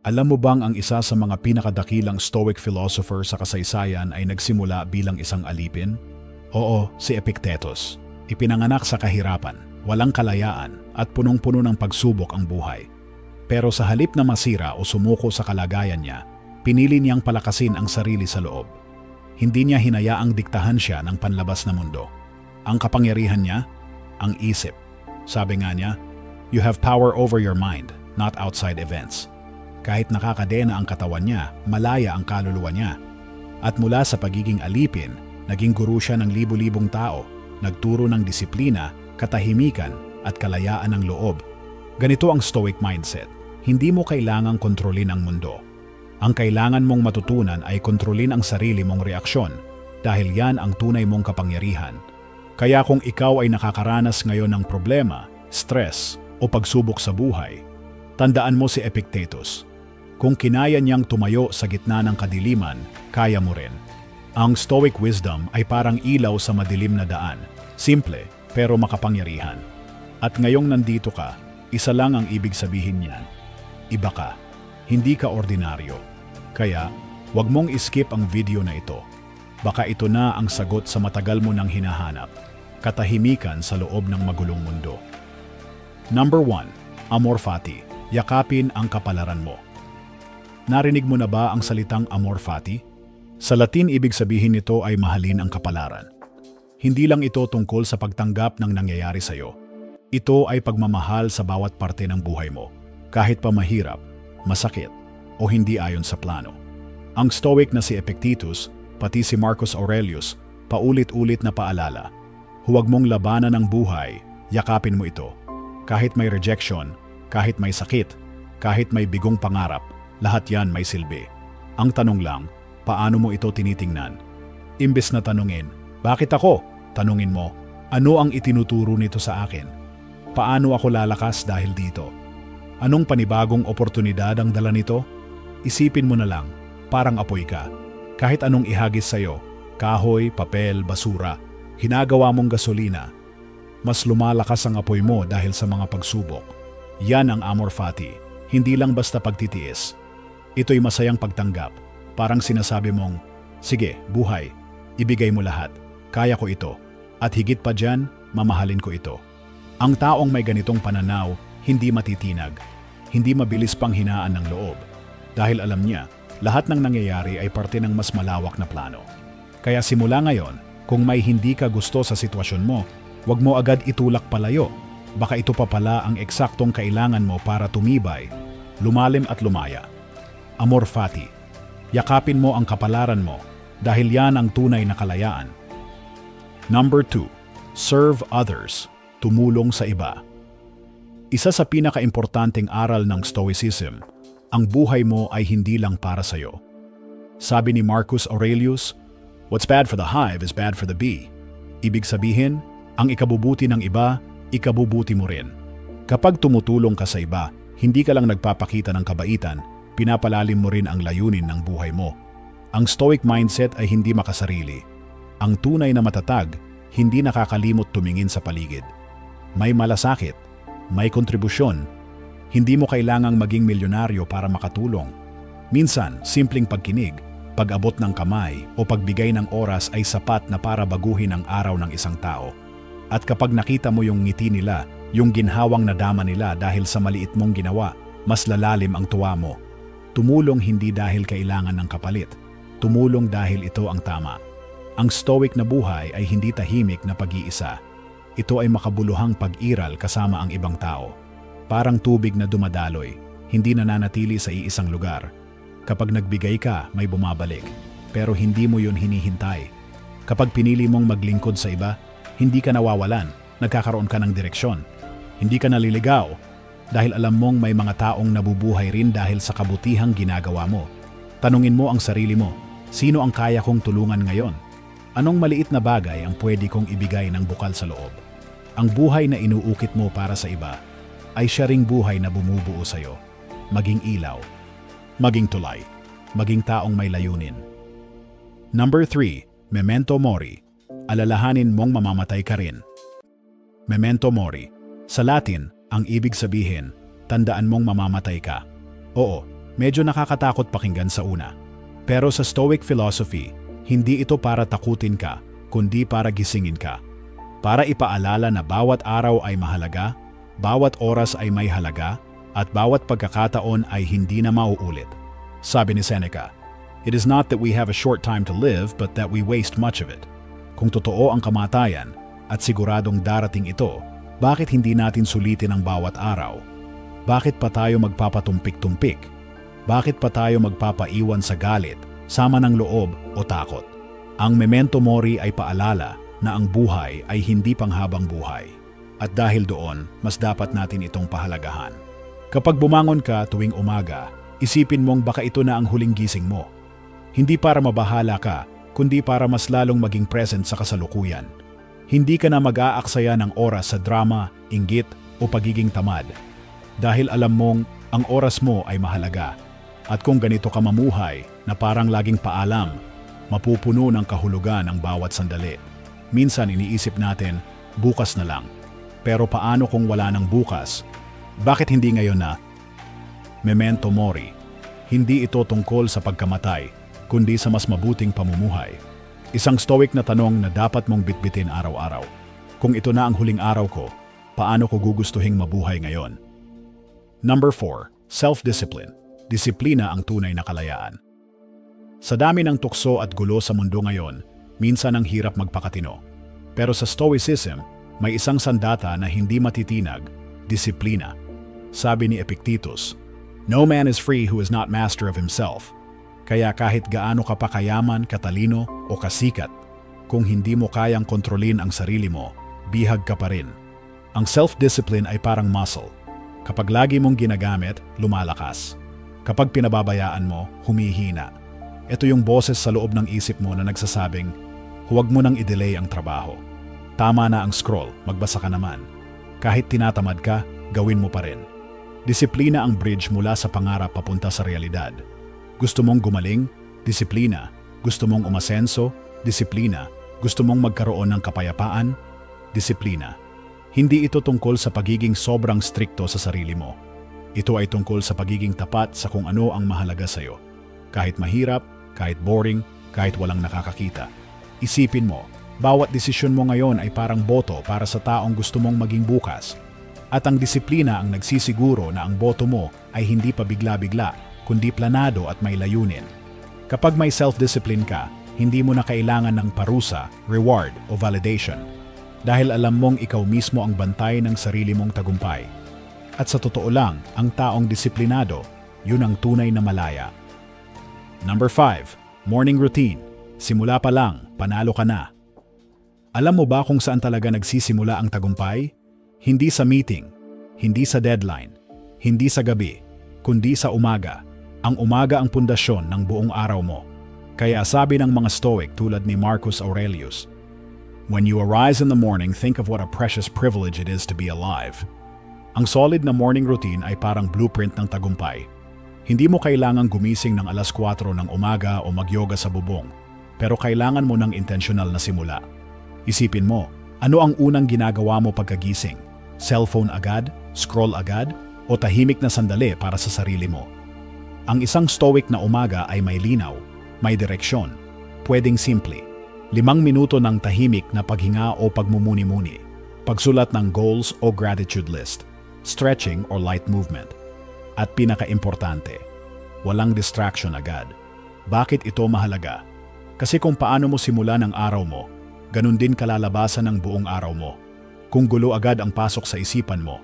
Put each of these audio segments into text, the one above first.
Alam mo bang ang isa sa mga pinakadakilang Stoic philosopher sa kasaysayan ay nagsimula bilang isang alipin? Oo, si Epictetus. Ipinanganak sa kahirapan, walang kalayaan at punong-puno ng pagsubok ang buhay. Pero sa halip na masira o sumuko sa kalagayan niya, pinili niyang palakasin ang sarili sa loob. Hindi niya hinayaang diktahan siya ng panlabas na mundo. Ang kapangyarihan niya, ang isip. Sabi nga niya, "You have power over your mind, not outside events." Kahit nakakadena ang katawan niya, malaya ang kaluluwa niya. At mula sa pagiging alipin, naging guru siya ng libu-libong tao, nagturo ng disiplina, katahimikan at kalayaan ng loob. Ganito ang Stoic mindset. Hindi mo kailangang kontrolin ang mundo. Ang kailangan mong matutunan ay kontrolin ang sarili mong reaksyon dahil yan ang tunay mong kapangyarihan. Kaya kung ikaw ay nakakaranas ngayon ng problema, stress o pagsubok sa buhay, tandaan mo si Epictetus. Kung kinaya niyang tumayo sa gitna ng kadiliman, kaya mo rin. Ang Stoic wisdom ay parang ilaw sa madilim na daan. Simple pero makapangyarihan. At ngayong nandito ka, isa lang ang ibig sabihin niyan. Iba ka. Hindi ka ordinaryo. Kaya, wag mong iskip ang video na ito. Baka ito na ang sagot sa matagal mo nang hinahanap. Katahimikan sa loob ng magulong mundo. Number 1. Amor fati. Yakapin ang kapalaran mo. Narinig mo na ba ang salitang amor fati? Sa Latin, ibig sabihin nito ay mahalin ang kapalaran. Hindi lang ito tungkol sa pagtanggap ng nangyayari sa iyo. Ito ay pagmamahal sa bawat parte ng buhay mo, kahit pa mahirap, masakit, o hindi ayon sa plano. Ang Stoic na si Epictetus, pati si Marcus Aurelius, paulit-ulit na paalala. Huwag mong labanan ang buhay, yakapin mo ito. Kahit may rejection, kahit may sakit, kahit may bigong pangarap, lahat yan may silbi. Ang tanong lang, paano mo ito tinitingnan? Imbes na tanungin, bakit ako? Tanungin mo, ano ang itinuturo nito sa akin? Paano ako lalakas dahil dito? Anong panibagong oportunidad ang dala nito? Isipin mo na lang, parang apoy ka. Kahit anong ihagis sa'yo, kahoy, papel, basura, ginagawa mong gasolina. Mas lumalakas ang apoy mo dahil sa mga pagsubok. Yan ang amor fati, hindi lang basta pagtitiis. Ito'y masayang pagtanggap, parang sinasabi mong, sige, buhay, ibigay mo lahat, kaya ko ito, at higit pa dyan, mamahalin ko ito. Ang taong may ganitong pananaw, hindi matitinag, hindi mabilis pang hinaan ng loob, dahil alam niya, lahat ng nangyayari ay parte ng mas malawak na plano. Kaya simula ngayon, kung may hindi ka gusto sa sitwasyon mo, huwag mo agad itulak palayo. Baka ito pa pala ang eksaktong kailangan mo para tumibay, lumalim at lumaya. Amor fati. Yakapin mo ang kapalaran mo dahil yan ang tunay na kalayaan. Number 2. Serve others. Tumulong sa iba. Isa sa pinakaimportanteng aral ng Stoicism, ang buhay mo ay hindi lang para sa iyo. Sabi ni Marcus Aurelius, "What's bad for the hive is bad for the bee." Ibig sabihin, ang ikabubuti ng iba, ikabubuti mo rin. Kapag tumutulong ka sa iba, hindi ka lang nagpapakita ng kabaitan, pinapalalim mo rin ang layunin ng buhay mo. Ang Stoic mindset ay hindi makasarili. Ang tunay na matatag, hindi nakakalimot tumingin sa paligid. May malasakit, may kontribusyon. Hindi mo kailangang maging milyonaryo para makatulong. Minsan, simpleng pagkinig, pag-abot ng kamay o pagbigay ng oras ay sapat na para baguhin ang araw ng isang tao. At kapag nakita mo yung ngiti nila, yung ginhawang nadama nila dahil sa maliit mong ginawa, mas lalalim ang tuwa mo. Tumulong hindi dahil kailangan ng kapalit. Tumulong dahil ito ang tama. Ang Stoic na buhay ay hindi tahimik na pag-iisa. Ito ay makabuluhang pag-iral kasama ang ibang tao. Parang tubig na dumadaloy, hindi nananatili sa iisang lugar. Kapag nagbigay ka, may bumabalik. Pero hindi mo yun hinihintay. Kapag pinili mong maglingkod sa iba, hindi ka nawawalan, nagkakaroon ka ng direksyon. Hindi ka naliligaw dahil alam mong may mga taong nabubuhay rin dahil sa kabutihang ginagawa mo. Tanungin mo ang sarili mo, sino ang kaya kong tulungan ngayon? Anong maliit na bagay ang pwede kong ibigay ng bukal sa loob? Ang buhay na inuukit mo para sa iba ay siya ring buhay na bumubuo sa iyo. Maging ilaw, maging tulay, maging taong may layunin. Number 3. Memento mori. Alalahanin mong mamamatay ka rin. Memento mori. Sa Latin, ang ibig sabihin, tandaan mong mamamatay ka. Oo, Medyo nakakatakot pakinggan sa una. Pero sa Stoic philosophy, hindi ito para takutin ka, kundi para gisingin ka. Para ipaalala na bawat araw ay mahalaga, bawat oras ay may halaga, at bawat pagkakataon ay hindi na mauulit. Sabi ni Seneca, "It is not that we have a short time to live, but that we waste much of it." Kung totoo ang kamatayan at siguradong darating ito, bakit hindi natin sulitin ang bawat araw? Bakit pa tayo magpapatumpik-tumpik? Bakit pa tayo magpapaiwan sa galit, sama ng loob o takot? Ang memento mori ay paalala na ang buhay ay hindi panghabang buhay. At dahil doon, mas dapat natin itong pahalagahan. Kapag bumangon ka tuwing umaga, isipin mong baka ito na ang huling gising mo. Hindi para mabahala ka, kundi para mas lalong maging present sa kasalukuyan. Hindi ka na mag-aaksaya ng oras sa drama, inggit o pagiging tamad. Dahil alam mong ang oras mo ay mahalaga. At kung ganito ka mamuhay na parang laging paalam, mapupuno ng kahulugan ang bawat sandali. Minsan iniisip natin, bukas na lang. Pero paano kung wala ng bukas? Bakit hindi ngayon na? Memento mori. Hindi ito tungkol sa pagkamatay, kundi sa mas mabuting pamumuhay. Isang stoic na tanong na dapat mong bitbitin araw-araw. Kung ito na ang huling araw ko, paano ko gugustuhing mabuhay ngayon? Number 4. Self-discipline. Disiplina ang tunay na kalayaan. Sa dami ng tukso at gulo sa mundo ngayon, minsan ang hirap magpakatino. Pero sa Stoicism, may isang sandata na hindi matitinag, disiplina. Sabi ni Epictetus, "No man is free who is not master of himself." Kaya kahit gaano ka pa kayaman, katalino o kasikat, kung hindi mo kayang kontrolin ang sarili mo, bihag ka pa rin. Ang self-discipline ay parang muscle. Kapag lagi mong ginagamit, lumalakas. Kapag pinababayaan mo, humihina. Ito yung boses sa loob ng isip mo na nagsasabing, huwag mo nang i-delay ang trabaho. Tama na ang scroll, magbasa ka naman. Kahit tinatamad ka, gawin mo pa rin. Disiplina ang bridge mula sa pangarap papunta sa realidad. Gusto mong gumaling? Disiplina. Gusto mong umasenso? Disiplina. Gusto mong magkaroon ng kapayapaan? Disiplina. Hindi ito tungkol sa pagiging sobrang strikto sa sarili mo. Ito ay tungkol sa pagiging tapat sa kung ano ang mahalaga sa'yo. Kahit mahirap, kahit boring, kahit walang nakakakita. Isipin mo, bawat desisyon mo ngayon ay parang boto para sa taong gusto mong maging bukas. At ang disiplina ang nagsisiguro na ang boto mo ay hindi pa bigla-bigla, kundi planado at may layunin. Kapag may self-discipline ka, hindi mo na kailangan ng parusa, reward o validation. Dahil alam mong ikaw mismo ang bantay ng sarili mong tagumpay. At sa totoo lang, ang taong disiplinado, yun ang tunay na malaya. Number 5. Morning routine. Simula pa lang, panalo ka na. Alam mo ba kung saan talaga nagsisimula ang tagumpay? Hindi sa meeting, hindi sa deadline, hindi sa gabi, kundi sa umaga. Ang umaga ang pundasyon ng buong araw mo. Kaya sabi ng mga Stoic tulad ni Marcus Aurelius, "When you arise in the morning, think of what a precious privilege it is to be alive." Ang solid na morning routine ay parang blueprint ng tagumpay. Hindi mo kailangang gumising ng alas 4 ng umaga o magyoga sa bubong, pero kailangan mo ng intentional na simula. Isipin mo, ano ang unang ginagawa mo pagkagising? Cellphone agad? Scroll agad? O tahimik na sandali para sa sarili mo? Ang isang stoic na umaga ay may linaw, may direksyon, pwedeng simple. 5 minuto ng tahimik na paghinga o pagmumuni-muni, pagsulat ng goals o gratitude list, stretching or light movement. At pinaka-importante, walang distraction agad. Bakit ito mahalaga? Kasi kung paano mo simulan ang araw mo, ganun din kalalabasan ng buong araw mo. Kung gulo agad ang pasok sa isipan mo,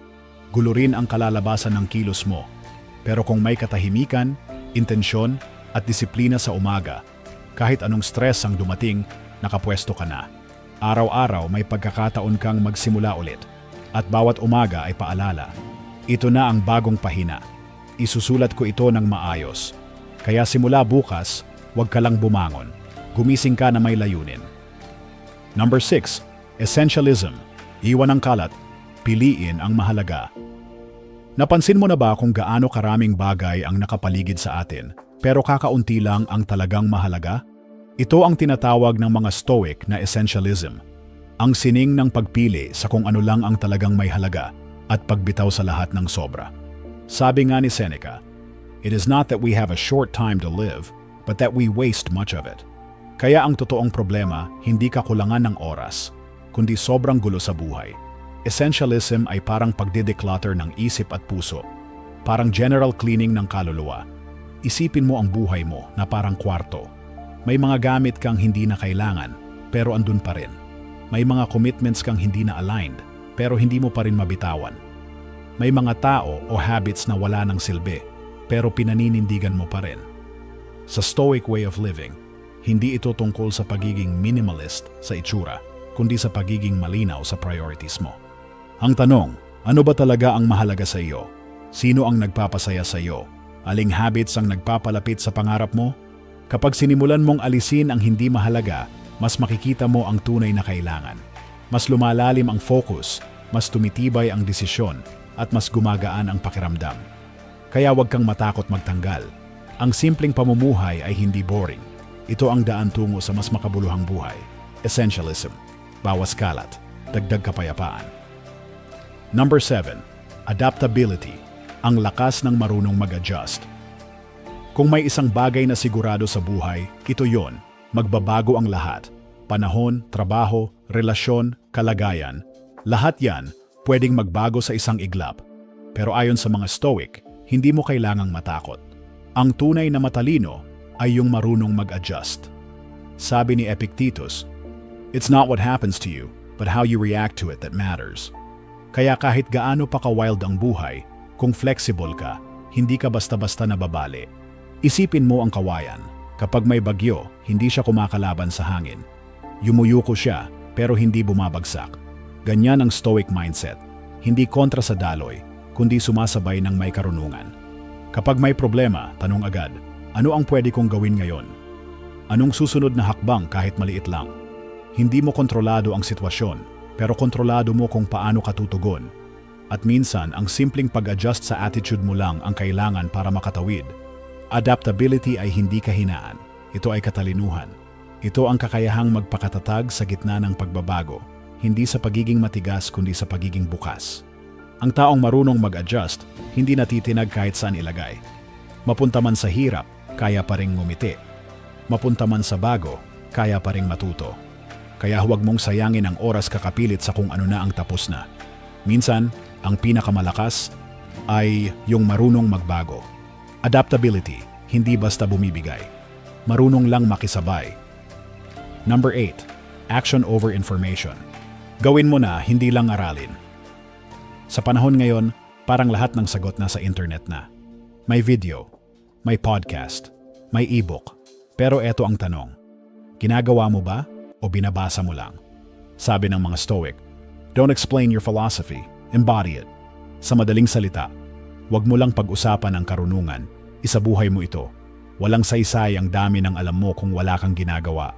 gulo rin ang kalalabasan ng kilos mo. Pero kung may katahimikan, intensyon at disiplina sa umaga, kahit anong stress ang dumating, nakapwesto ka na. Araw-araw may pagkakataon kang magsimula ulit. At bawat umaga ay paalala. Ito na ang bagong pahina. Isusulat ko ito ng maayos. Kaya simula bukas, huwag ka lang bumangon. Gumising ka na may layunin. Number 6. Essentialism. Iwan ang kalat. Piliin ang mahalaga. Napansin mo na ba kung gaano karaming bagay ang nakapaligid sa atin, pero kakaunti lang ang talagang mahalaga? Ito ang tinatawag ng mga Stoic na essentialism. Ang sining ng pagpili sa kung ano lang ang talagang may halaga at pagbitaw sa lahat ng sobra. Sabi nga ni Seneca, It is not that we have a short time to live, but that we waste much of it. Kaya ang totoong problema, hindi kakulangan ng oras, kundi sobrang gulo sa buhay. Essentialism ay parang pagdideclutter ng isip at puso, parang general cleaning ng kaluluwa. Isipin mo ang buhay mo na parang kwarto. May mga gamit kang hindi na kailangan, pero andun pa rin. May mga commitments kang hindi na aligned, pero hindi mo pa rin mabitawan. May mga tao o habits na wala ng silbi, pero pinaninindigan mo pa rin. Sa Stoic way of living, hindi ito tungkol sa pagiging minimalist sa itsura, kundi sa pagiging malinaw sa priorities mo. Ang tanong, ano ba talaga ang mahalaga sa iyo? Sino ang nagpapasaya sa iyo? Aling habits ang nagpapalapit sa pangarap mo? Kapag sinimulan mong alisin ang hindi mahalaga, mas makikita mo ang tunay na kailangan. Mas lumalalim ang focus, mas tumitibay ang desisyon, at mas gumagaan ang pakiramdam. Kaya huwag kang matakot magtanggal. Ang simpleng pamumuhay ay hindi boring. Ito ang daan tungo sa mas makabuluhang buhay. Essentialism. Bawas kalat. Dagdag kapayapaan. Number 7. Adaptability. Ang lakas ng marunong mag-adjust. Kung may isang bagay na sigurado sa buhay, ito yon. Magbabago ang lahat. Panahon, trabaho, relasyon, kalagayan. Lahat yan pwedeng magbago sa isang iglap. Pero ayon sa mga Stoic, hindi mo kailangang matakot. Ang tunay na matalino ay yung marunong mag-adjust. Sabi ni Epictetus, "It's not what happens to you, but how you react to it that matters." Kaya kahit gaano pa ka-wild ang buhay, kung flexible ka, hindi ka basta-basta nababali. Isipin mo ang kawayan. Kapag may bagyo, hindi siya kumakalaban sa hangin. Yumuyuko siya, pero hindi bumabagsak. Ganyan ang Stoic mindset. Hindi kontra sa daloy, kundi sumasabay ng may karunungan. Kapag may problema, tanong agad, ano ang pwede kong gawin ngayon? Anong susunod na hakbang kahit maliit lang? Hindi mo kontrolado ang sitwasyon, pero kontrolado mo kung paano ka tutugon. At minsan, ang simpleng pag-adjust sa attitude mo lang ang kailangan para makatawid. Adaptability ay hindi kahinaan. Ito ay katalinuhan. Ito ang kakayahang magpakatatag sa gitna ng pagbabago, hindi sa pagiging matigas kundi sa pagiging bukas. Ang taong marunong mag-adjust, hindi natitinag kahit saan ilagay. Mapunta man sa hirap, kaya pa ring ngumiti. Mapunta man sa bago, kaya pa ring matuto. Kaya huwag mong sayangin ang oras kakapilit sa kung ano na ang tapos na. Minsan, ang pinakamalakas ay yung marunong magbago. Adaptability, hindi basta bumibigay. Marunong lang makisabay. Number 8. Action over information. Gawin mo na, hindi lang aralin. Sa panahon ngayon, parang lahat ng sagot nasa internet na. May video, may podcast, may ebook. Pero eto ang tanong, ginagawa mo ba o binabasa mo lang? Sabi ng mga Stoic, don't explain your philosophy, embody it. Sa madaling salita, huwag mo lang pag-usapan ang karunungan, isabuhay mo ito. Walang saysay ang dami ng alam mo kung wala kang ginagawa.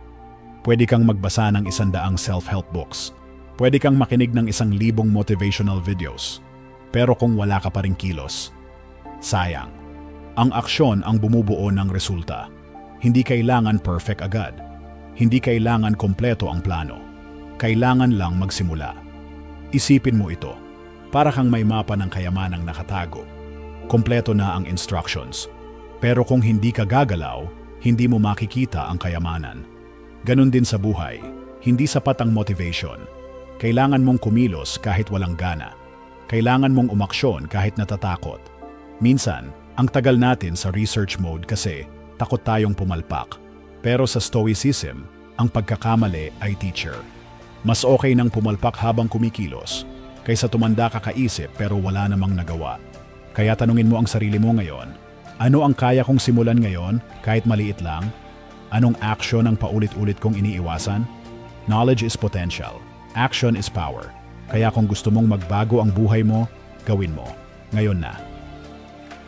Pwede kang magbasa ng 100 self-help books. Pwede kang makinig ng 1,000 motivational videos. Pero kung wala ka pa ring kilos, sayang. Ang aksyon ang bumubuo ng resulta. Hindi kailangan perfect agad. Hindi kailangan kompleto ang plano. Kailangan lang magsimula. Isipin mo ito. Para kang may mapa ng kayamanang nakatago. Kompleto na ang instructions. Pero kung hindi ka gagalaw, hindi mo makikita ang kayamanan. Ganon din sa buhay. Hindi sapat ang motivation. Kailangan mong kumilos kahit walang gana. Kailangan mong umaksyon kahit natatakot. Minsan, ang tagal natin sa research mode kasi takot tayong pumalpak. Pero sa Stoicism, ang pagkakamali ay teacher. Mas okay nang pumalpak habang kumikilos kaysa tumanda ka kaisip pero wala namang nagawa. Kaya tanungin mo ang sarili mo ngayon, ano ang kaya kong simulan ngayon kahit maliit lang? Anong action ang paulit-ulit kong iniiwasan? Knowledge is potential. Action is power. Kaya kung gusto mong magbago ang buhay mo, gawin mo. Ngayon na.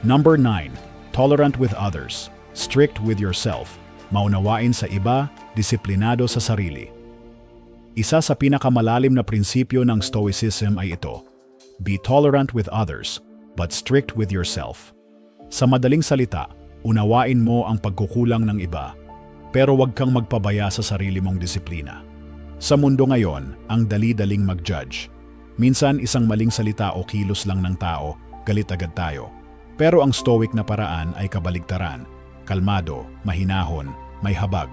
Number 9. Tolerant with others. Strict with yourself. Maunawain sa iba, disiplinado sa sarili. Isa sa pinakamalalim na prinsipyo ng Stoicism ay ito. Be tolerant with others, but strict with yourself. Sa madaling salita, unawain mo ang pagkukulang ng iba, pero huwag kang magpabaya sa sarili mong disiplina. Sa mundo ngayon, ang dali-daling mag-judge. Minsan isang maling salita o kilos lang ng tao, galit agad tayo. Pero ang stoic na paraan ay kabaligtaran, kalmado, mahinahon, may habag.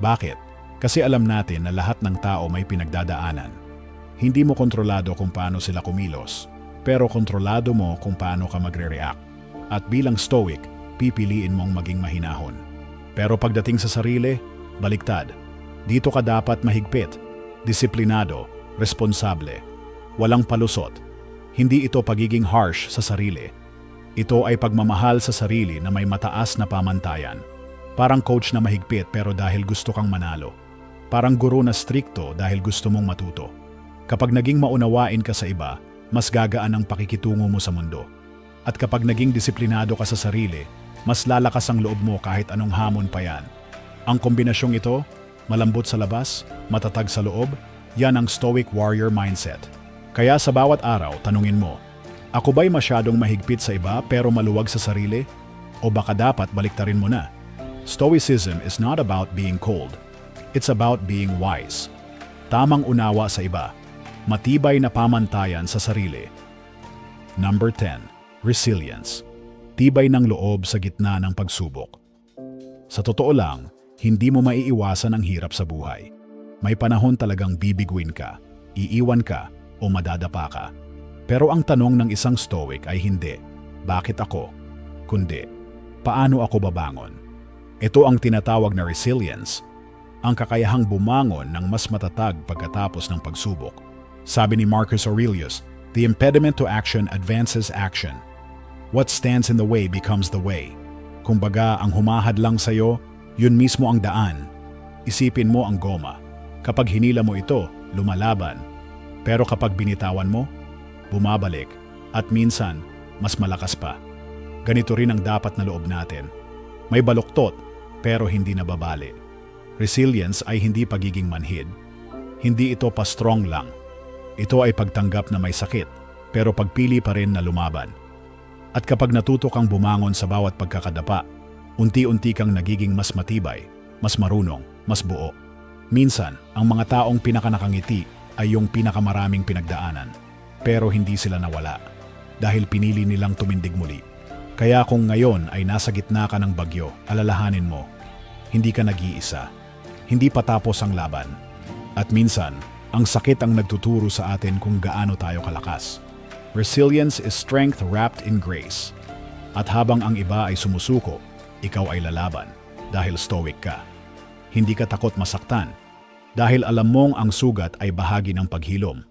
Bakit? Kasi alam natin na lahat ng tao may pinagdadaanan. Hindi mo kontrolado kung paano sila kumilos, pero kontrolado mo kung paano ka magre-react. At bilang stoic, pipiliin mong maging mahinahon. Pero pagdating sa sarili, baliktad. Dito ka dapat mahigpit, disiplinado, responsable. Walang palusot. Hindi ito pagiging harsh sa sarili. Ito ay pagmamahal sa sarili na may mataas na pamantayan. Parang coach na mahigpit pero dahil gusto kang manalo. Parang guro na strikto dahil gusto mong matuto. Kapag naging maunawain ka sa iba, mas gagaan ang pakikitungo mo sa mundo. At kapag naging disiplinado ka sa sarili, mas lalakas ang loob mo kahit anong hamon pa yan. Ang kombinasyong ito, malambot sa labas, matatag sa loob, yan ang stoic warrior mindset. Kaya sa bawat araw, tanungin mo, ako ba'y masyadong mahigpit sa iba pero maluwag sa sarili? O baka dapat baliktarin mo na? Stoicism is not about being cold. It's about being wise. Tamang unawa sa iba. Matibay na pamantayan sa sarili. Number 10. Resilience. Tibay ng loob sa gitna ng pagsubok. Sa totoo lang, hindi mo maiiwasan ang hirap sa buhay. May panahon talagang bibiguin ka, iiwan ka, o madadapa ka. Pero ang tanong ng isang stoic ay hindi, bakit ako? Kundi, paano ako babangon? Ito ang tinatawag na resilience, ang kakayahang bumangon ng mas matatag pagkatapos ng pagsubok. Sabi ni Marcus Aurelius, the impediment to action advances action. What stands in the way becomes the way. Kumbaga, ang humahad lang sa'yo, yun mismo ang daan. Isipin mo ang goma. Kapag hinila mo ito, lumalaban. Pero kapag binitawan mo, bumabalik. At minsan, mas malakas pa. Ganito rin ang dapat na loob natin. May baluktot, pero hindi nababali. Resilience ay hindi pagiging manhid. Hindi ito pa-strong lang. Ito ay pagtanggap na may sakit, pero pagpili pa rin na lumaban. At kapag natuto kang bumangon sa bawat pagkakadapa, unti-unti kang nagiging mas matibay, mas marunong, mas buo. Minsan, ang mga taong pinakanakangiti ay yung pinakamaraming pinagdaanan. Pero hindi sila nawala, dahil pinili nilang tumindig muli. Kaya kung ngayon ay nasa gitna ka ng bagyo, alalahanin mo, hindi ka nag-iisa. Hindi patapos ang laban. At minsan, ang sakit ang nagtuturo sa atin kung gaano tayo kalakas. Resilience is strength wrapped in grace. At habang ang iba ay sumusuko, ikaw ay lalaban dahil stoic ka. Hindi ka takot masaktan dahil alam mong ang sugat ay bahagi ng paghilom.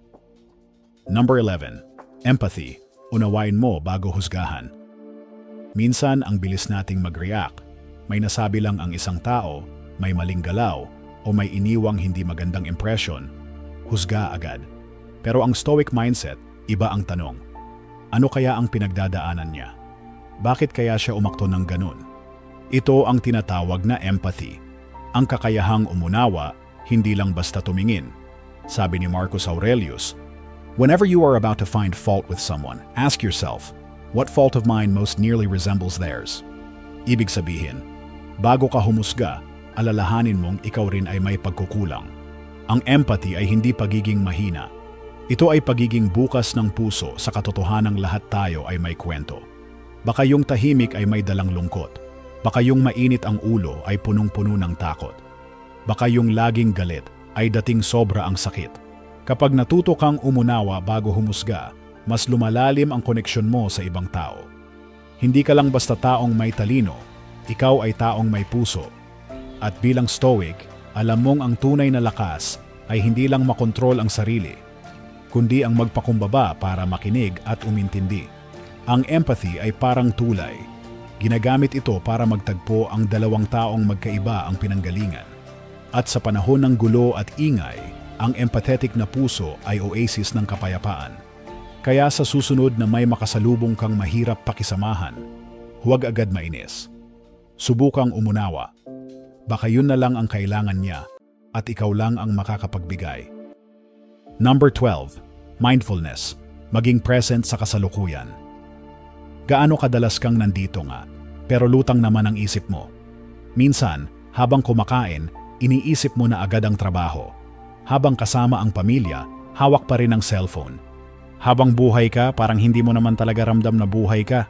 Number 11. Empathy. Unawain mo bago husgahan. Minsan ang bilis nating mag-react. May nasabi lang ang isang tao, may maling galaw, o may iniwang hindi magandang impression, husga agad. Pero ang stoic mindset, iba ang tanong. Ano kaya ang pinagdadaanan niya? Bakit kaya siya umakto ng ganun? Ito ang tinatawag na empathy. Ang kakayahang umunawa, hindi lang basta tumingin. Sabi ni Marcus Aurelius, whenever you are about to find fault with someone, ask yourself, what fault of mine most nearly resembles theirs? Ibig sabihin, bago ka humusga, alalahanin mong ikaw rin ay may pagkukulang. Ang empathy ay hindi pagiging mahina. Ito ay pagiging bukas ng puso sa katotohanang lahat tayo ay may kwento. Baka yung tahimik ay may dalang lungkot. Baka yung mainit ang ulo ay punong-puno ng takot. Baka yung laging galit ay dating sobra ang sakit. Kapag natuto kang umunawa bago humusga, mas lumalalim ang koneksyon mo sa ibang tao. Hindi ka lang basta taong may talino, ikaw ay taong may puso. At bilang stoic, alam mong ang tunay na lakas ay hindi lang makontrol ang sarili, kundi ang magpakumbaba para makinig at umintindi. Ang empathy ay parang tulay. Ginagamit ito para magtagpo ang dalawang taong magkaiba ang pinanggalingan. At sa panahon ng gulo at ingay, ang empathetic na puso ay oasis ng kapayapaan. Kaya sa susunod na may makasalubong kang mahirap pakisamahan, huwag agad mainis. Subukang umunawa. Baka yun na lang ang kailangan niya at ikaw lang ang makakapagbigay. Number 12. Mindfulness. Maging present sa kasalukuyan. Gaano kadalas kang nandito nga, pero lutang naman ang isip mo. Minsan, habang kumakain, iniisip mo na agad ang trabaho. Habang kasama ang pamilya, hawak pa rin ang cellphone. Habang buhay ka, parang hindi mo naman talaga ramdam na buhay ka.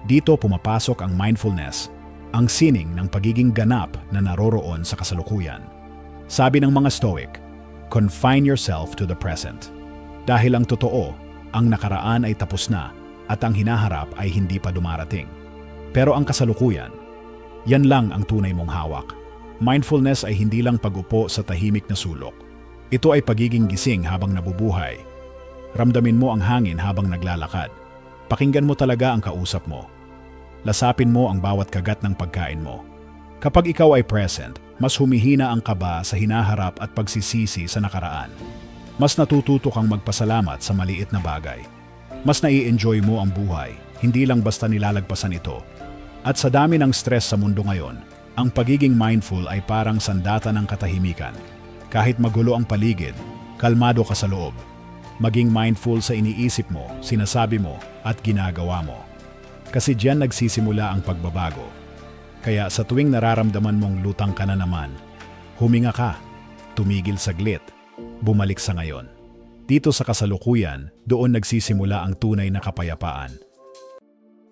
Dito pumapasok ang mindfulness, ang sining ng pagiging ganap na naroroon sa kasalukuyan. Sabi ng mga Stoic, confine yourself to the present. Dahil ang totoo, ang nakaraan ay tapos na at ang hinaharap ay hindi pa dumarating. Pero ang kasalukuyan, yan lang ang tunay mong hawak. Mindfulness ay hindi lang pag-upo sa tahimik na sulok. Ito ay pagiging gising habang nabubuhay. Ramdamin mo ang hangin habang naglalakad. Pakinggan mo talaga ang kausap mo. Lasapin mo ang bawat kagat ng pagkain mo. Kapag ikaw ay present, mas humihina ang kaba sa hinaharap at pagsisisi sa nakaraan. Mas natututo kang magpasalamat sa maliit na bagay. Mas nai-enjoy mo ang buhay, hindi lang basta nilalagpasan ito. At sa dami ng stress sa mundo ngayon, ang pagiging mindful ay parang sandata ng katahimikan. Kahit magulo ang paligid, kalmado ka sa loob. Maging mindful sa iniisip mo, sinasabi mo, at ginagawa mo. Kasi diyan nagsisimula ang pagbabago. Kaya sa tuwing nararamdaman mong lutang ka na naman, huminga ka, tumigil saglit, bumalik sa ngayon. Dito sa kasalukuyan, doon nagsisimula ang tunay na kapayapaan.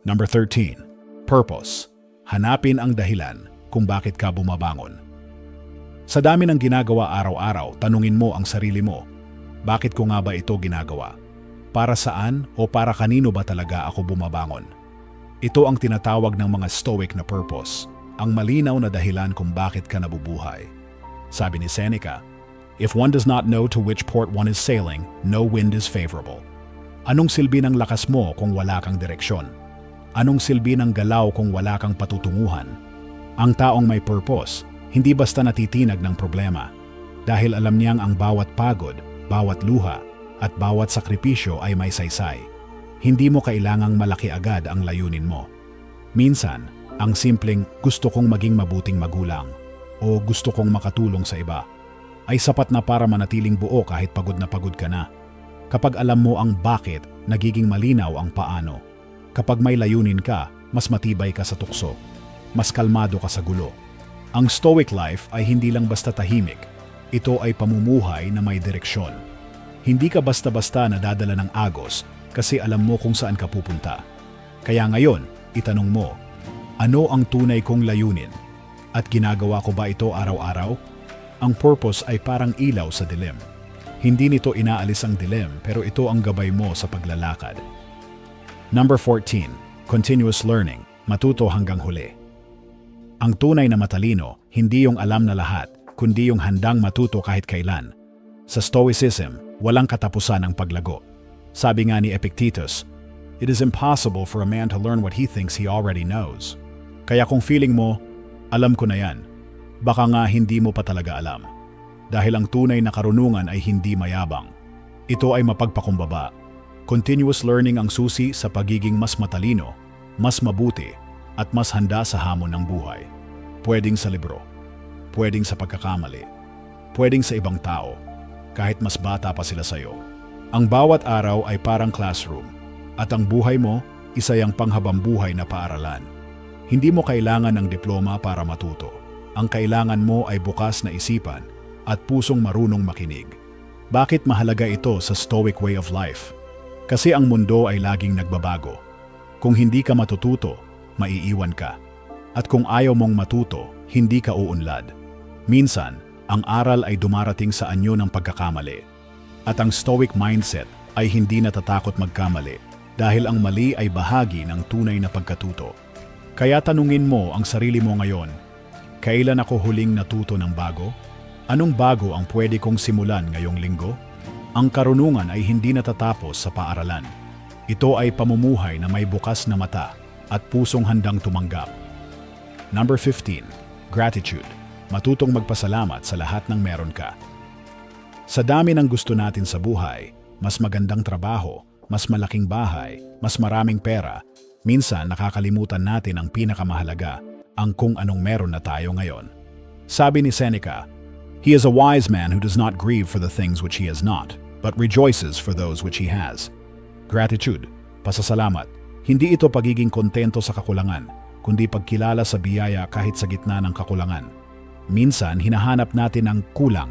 Number 13. Purpose. Hanapin ang dahilan kung bakit ka bumabangon. Sa dami ng ginagawa araw-araw, tanungin mo ang sarili mo, bakit ko nga ba ito ginagawa? Para saan o para kanino ba talaga ako bumabangon? Ito ang tinatawag ng mga Stoic na purpose, ang malinaw na dahilan kung bakit ka nabubuhay. Sabi ni Seneca, if one does not know to which port one is sailing, no wind is favorable. Anong silbi ng lakas mo kung wala kang direksyon? Anong silbi ng galaw kung wala kang patutunguhan? Ang taong may purpose, hindi basta natitinag ng problema, dahil alam niyang ang bawat pagod, bawat luha, at bawat sakripisyo ay may saysay. Hindi mo kailangang malaki agad ang layunin mo. Minsan, ang simpleng gusto kong maging mabuting magulang o gusto kong makatulong sa iba ay sapat na para manatiling buo kahit pagod na pagod ka na. Kapag alam mo ang bakit, nagiging malinaw ang paano. Kapag may layunin ka, mas matibay ka sa tukso. Mas kalmado ka sa gulo. Ang Stoic life ay hindi lang basta tahimik. Ito ay pamumuhay na may direksyon. Hindi ka basta-basta nadadala ng agos kasi alam mo kung saan ka pupunta. Kaya ngayon, itanong mo, ano ang tunay kong layunin? At ginagawa ko ba ito araw-araw? Ang purpose ay parang ilaw sa dilim. Hindi nito inaalis ang dilim pero ito ang gabay mo sa paglalakad. Number 14. Continuous learning. Matuto hanggang huli. Ang tunay na matalino, hindi yung alam na lahat, kundi yung handang matuto kahit kailan. Sa Stoicism, walang katapusan ang paglago. Sabi nga ni Epictetus, it is impossible for a man to learn what he thinks he already knows. Kaya kung feeling mo, alam ko na yan, baka nga hindi mo pa talaga alam. Dahil ang tunay na karunungan ay hindi mayabang. Ito ay mapagpakumbaba. Continuous learning ang susi sa pagiging mas matalino, mas mabuti, at mas handa sa hamon ng buhay. Pwedeng sa libro, pwedeng sa pagkakamali, pwedeng sa ibang tao, kahit mas bata pa sila sa'yo. Ang bawat araw ay parang classroom, at ang buhay mo, isa yang panghabambuhay na paaralan. Hindi mo kailangan ng diploma para matuto. Ang kailangan mo ay bukas na isipan at pusong marunong makinig. Bakit mahalaga ito sa Stoic way of life? Kasi ang mundo ay laging nagbabago. Kung hindi ka matututo, maiiwan ka. At kung ayaw mong matuto, hindi ka uunlad. Minsan, ang aral ay dumarating sa anyo ng pagkakamali. At ang Stoic mindset ay hindi natatakot magkamali dahil ang mali ay bahagi ng tunay na pagkatuto. Kaya tanungin mo ang sarili mo ngayon, kailan ako huling natuto ng bago? Anong bago ang pwede kong simulan ngayong linggo? Ang karunungan ay hindi natatapos sa paaralan. Ito ay pamumuhay na may bukas na mata at pusong handang tumanggap. Number 15. Gratitude. Matutong magpasalamat sa lahat ng meron ka. Sa dami ng gusto natin sa buhay, mas magandang trabaho, mas malaking bahay, mas maraming pera, minsan nakakalimutan natin ang pinakamahalaga, ang kung anong meron na tayo ngayon. Sabi ni Seneca, he is a wise man who does not grieve for the things which he has not, but rejoices for those which he has. Gratitude, pasasalamat, hindi ito pagiging kontento sa kakulangan, kundi pagkilala sa biyaya kahit sa gitna ng kakulangan. Minsan, hinahanap natin ang kulang,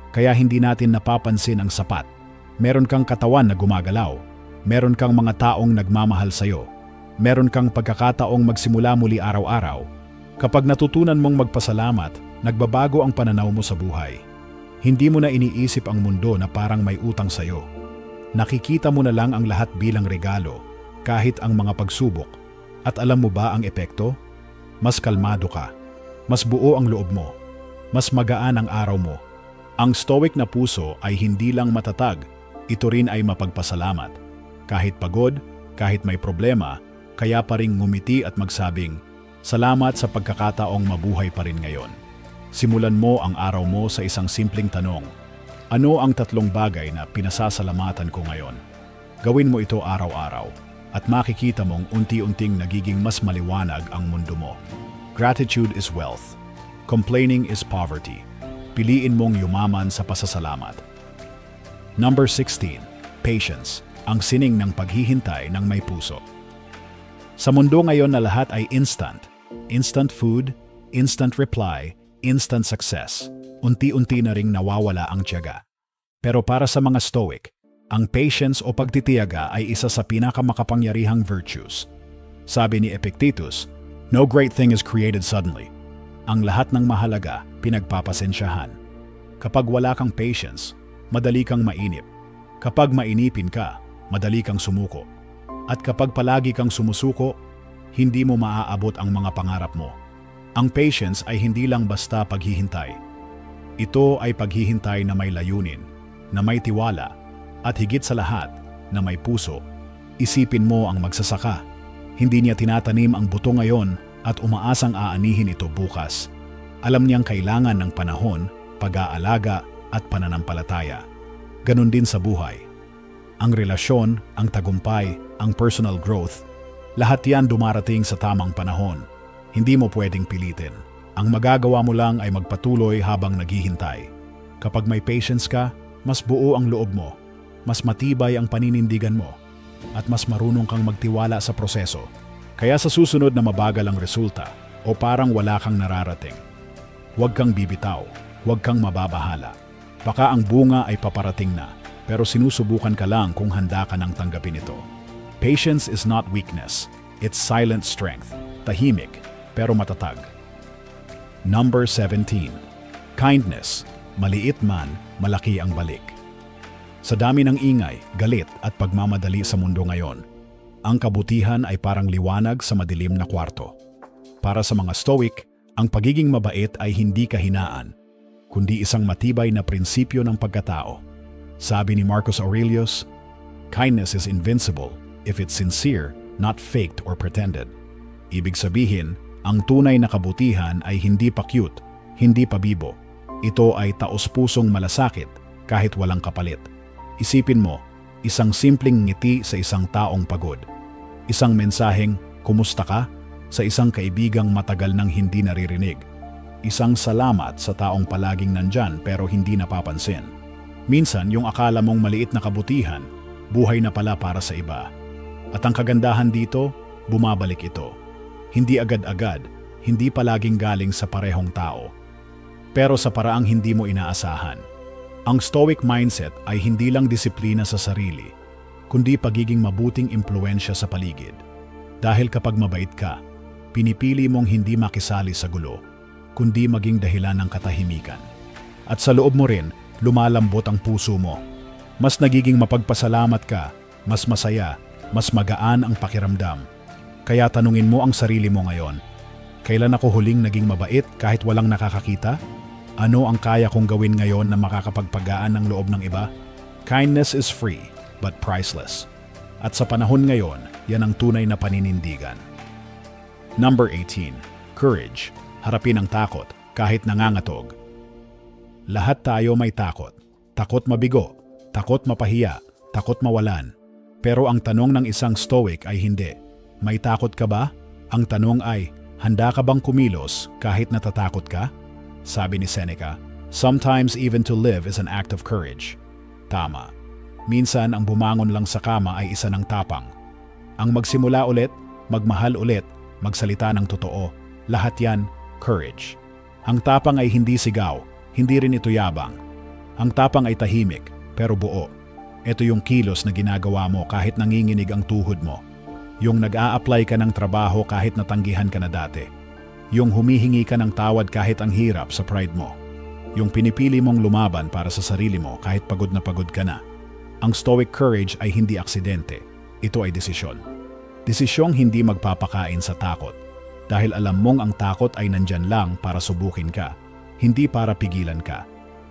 kaya hindi natin napapansin ang sapat. Meron kang katawan na gumagalaw, meron kang mga taong nagmamahal sa'yo, Meron kang pagkakataong magsimula muli araw-araw. Kapag natutunan mong magpasalamat, nagbabago ang pananaw mo sa buhay. Hindi mo na iniisip ang mundo na parang may utang sa'yo. Nakikita mo na lang ang lahat bilang regalo, kahit ang mga pagsubok. At alam mo ba ang epekto? Mas kalmado ka. Mas buo ang loob mo. Mas magaan ang araw mo. Ang stoic na puso ay hindi lang matatag, ito rin ay mapagpasalamat. Kahit pagod, kahit may problema, kaya pa ring ngumiti at magsabing, "Salamat sa pagkakataong mabuhay pa rin ngayon." Simulan mo ang araw mo sa isang simpleng tanong. Ano ang 3 bagay na pinasasalamatan ko ngayon? Gawin mo ito araw-araw at makikita mong unti-unting nagiging mas maliwanag ang mundo mo. Gratitude is wealth. Complaining is poverty. Piliin mong yumaman sa pasasalamat. Number 16. Patience. Ang sining ng paghihintay ng may puso. Sa mundo ngayon na lahat ay instant. Instant food, instant reply, instant success. Unti-unti na ring nawawala ang tiyaga. Pero para sa mga stoic, ang patience o pagtitiyaga ay isa sa pinakamakapangyarihang virtues. Sabi ni Epictetus, "No great thing is created suddenly." Ang lahat ng mahalaga, pinagpapasensyahan. Kapag wala kang patience, madali kang mainip. Kapag mainipin ka, madali kang sumuko. At kapag palagi kang sumusuko, hindi mo maaabot ang mga pangarap mo. Ang patience ay hindi lang basta paghihintay. Ito ay paghihintay na may layunin, na may tiwala, at higit sa lahat, na may puso. Isipin mo ang magsasaka. Hindi niya tinatanim ang buto ngayon at umaasang aanihin ito bukas. Alam niyang kailangan ng panahon, pag-aalaga at pananampalataya. Ganon din sa buhay. Ang relasyon, ang tagumpay, ang personal growth, lahat yan dumarating sa tamang panahon. Hindi mo pwedeng pilitin. Ang magagawa mo lang ay magpatuloy habang naghihintay. Kapag may patience ka, mas buo ang loob mo, mas matibay ang paninindigan mo, at mas marunong kang magtiwala sa proseso. Kaya sa susunod na mabagal ang resulta o parang wala kang nararating, huwag kang bibitaw, huwag kang mababahala. Baka ang bunga ay paparating na, pero sinusubukan ka lang kung handa ka nang tanggapin ito. Patience is not weakness, it's silent strength, tahimik, pero matatag. Number 17. Kindness. Maliit man, malaki ang balik. Sa dami ng ingay, galit at pagmamadali sa mundo ngayon, ang kabutihan ay parang liwanag sa madilim na kwarto. Para sa mga stoic, ang pagiging mabait ay hindi kahinaan, kundi isang matibay na prinsipyo ng pagkatao. Sabi ni Marcus Aurelius, "Kindness is invincible if it's sincere, not faked or pretended." Ibig sabihin, ang tunay na kabutihan ay hindi pa cute, hindi pa bibo. Ito ay taos-pusong malasakit kahit walang kapalit. Isipin mo, isang simpleng ngiti sa isang taong pagod. Isang mensaheng, "Kumusta ka?" sa isang kaibigang matagal nang hindi naririnig. Isang salamat sa taong palaging nandyan pero hindi napapansin. Minsan yung akala mong maliit na kabutihan, buhay na pala para sa iba. At ang kagandahan dito, bumabalik ito. Hindi agad-agad, hindi palaging galing sa parehong tao. Pero sa paraang hindi mo inaasahan. Ang stoic mindset ay hindi lang disiplina sa sarili, kundi pagiging mabuting impluensya sa paligid. Dahil kapag mabait ka, pinipili mong hindi makisali sa gulo, kundi maging dahilan ng katahimikan. At sa loob mo rin, lumalambot ang puso mo. Mas nagiging mapagpasalamat ka, mas masaya, mas magaan ang pakiramdam. Kaya tanungin mo ang sarili mo ngayon, kailan ako huling naging mabait kahit walang nakakakita? Ano ang kaya kong gawin ngayon na makakapagpagaan ng loob ng iba? Kindness is free, but priceless. At sa panahon ngayon, yan ang tunay na paninindigan. Number 18. Courage. Harapin ang takot, kahit nangangatog. Lahat tayo may takot. Takot mabigo, takot mapahiya, takot mawalan. Pero ang tanong ng isang stoic ay hindi, "May takot ka ba?" Ang tanong ay, "Handa ka bang kumilos kahit natatakot ka?" Sabi ni Seneca, "Sometimes even to live is an act of courage." Tama. Minsan ang bumangon lang sa kama ay isa ng tapang. Ang magsimula ulit, magmahal ulit, magsalita ng totoo, lahat yan, courage. Ang tapang ay hindi sigaw, hindi rin ito yabang. Ang tapang ay tahimik, pero buo. Ito yung kilos na ginagawa mo kahit nanginginig ang tuhod mo. Yung nag-a-apply ka ng trabaho kahit natanggihan ka na dati. Yung humihingi ka ng tawad kahit ang hirap sa pride mo. Yung pinipili mong lumaban para sa sarili mo kahit pagod na pagod ka na. Ang stoic courage ay hindi aksidente. Ito ay desisyon. Desisyong hindi magpapakain sa takot. Dahil alam mong ang takot ay nandyan lang para subukin ka, hindi para pigilan ka.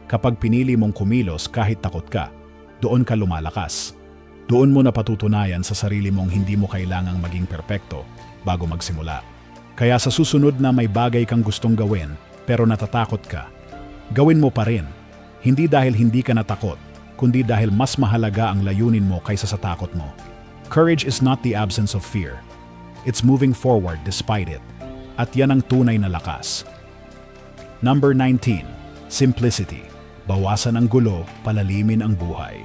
Kapag pinili mong kumilos kahit takot ka, doon ka lumalakas. Doon mo napatutunayan sa sarili mong hindi mo kailangang maging perpekto bago magsimula. Kaya sa susunod na may bagay kang gustong gawin pero natatakot ka, gawin mo pa rin. Hindi dahil hindi ka natakot, kundi dahil mas mahalaga ang layunin mo kaysa sa takot mo. Courage is not the absence of fear. It's moving forward despite it. At yan ang tunay na lakas. Number 19. Simplicity. Bawasan ang gulo, palalimin ang buhay.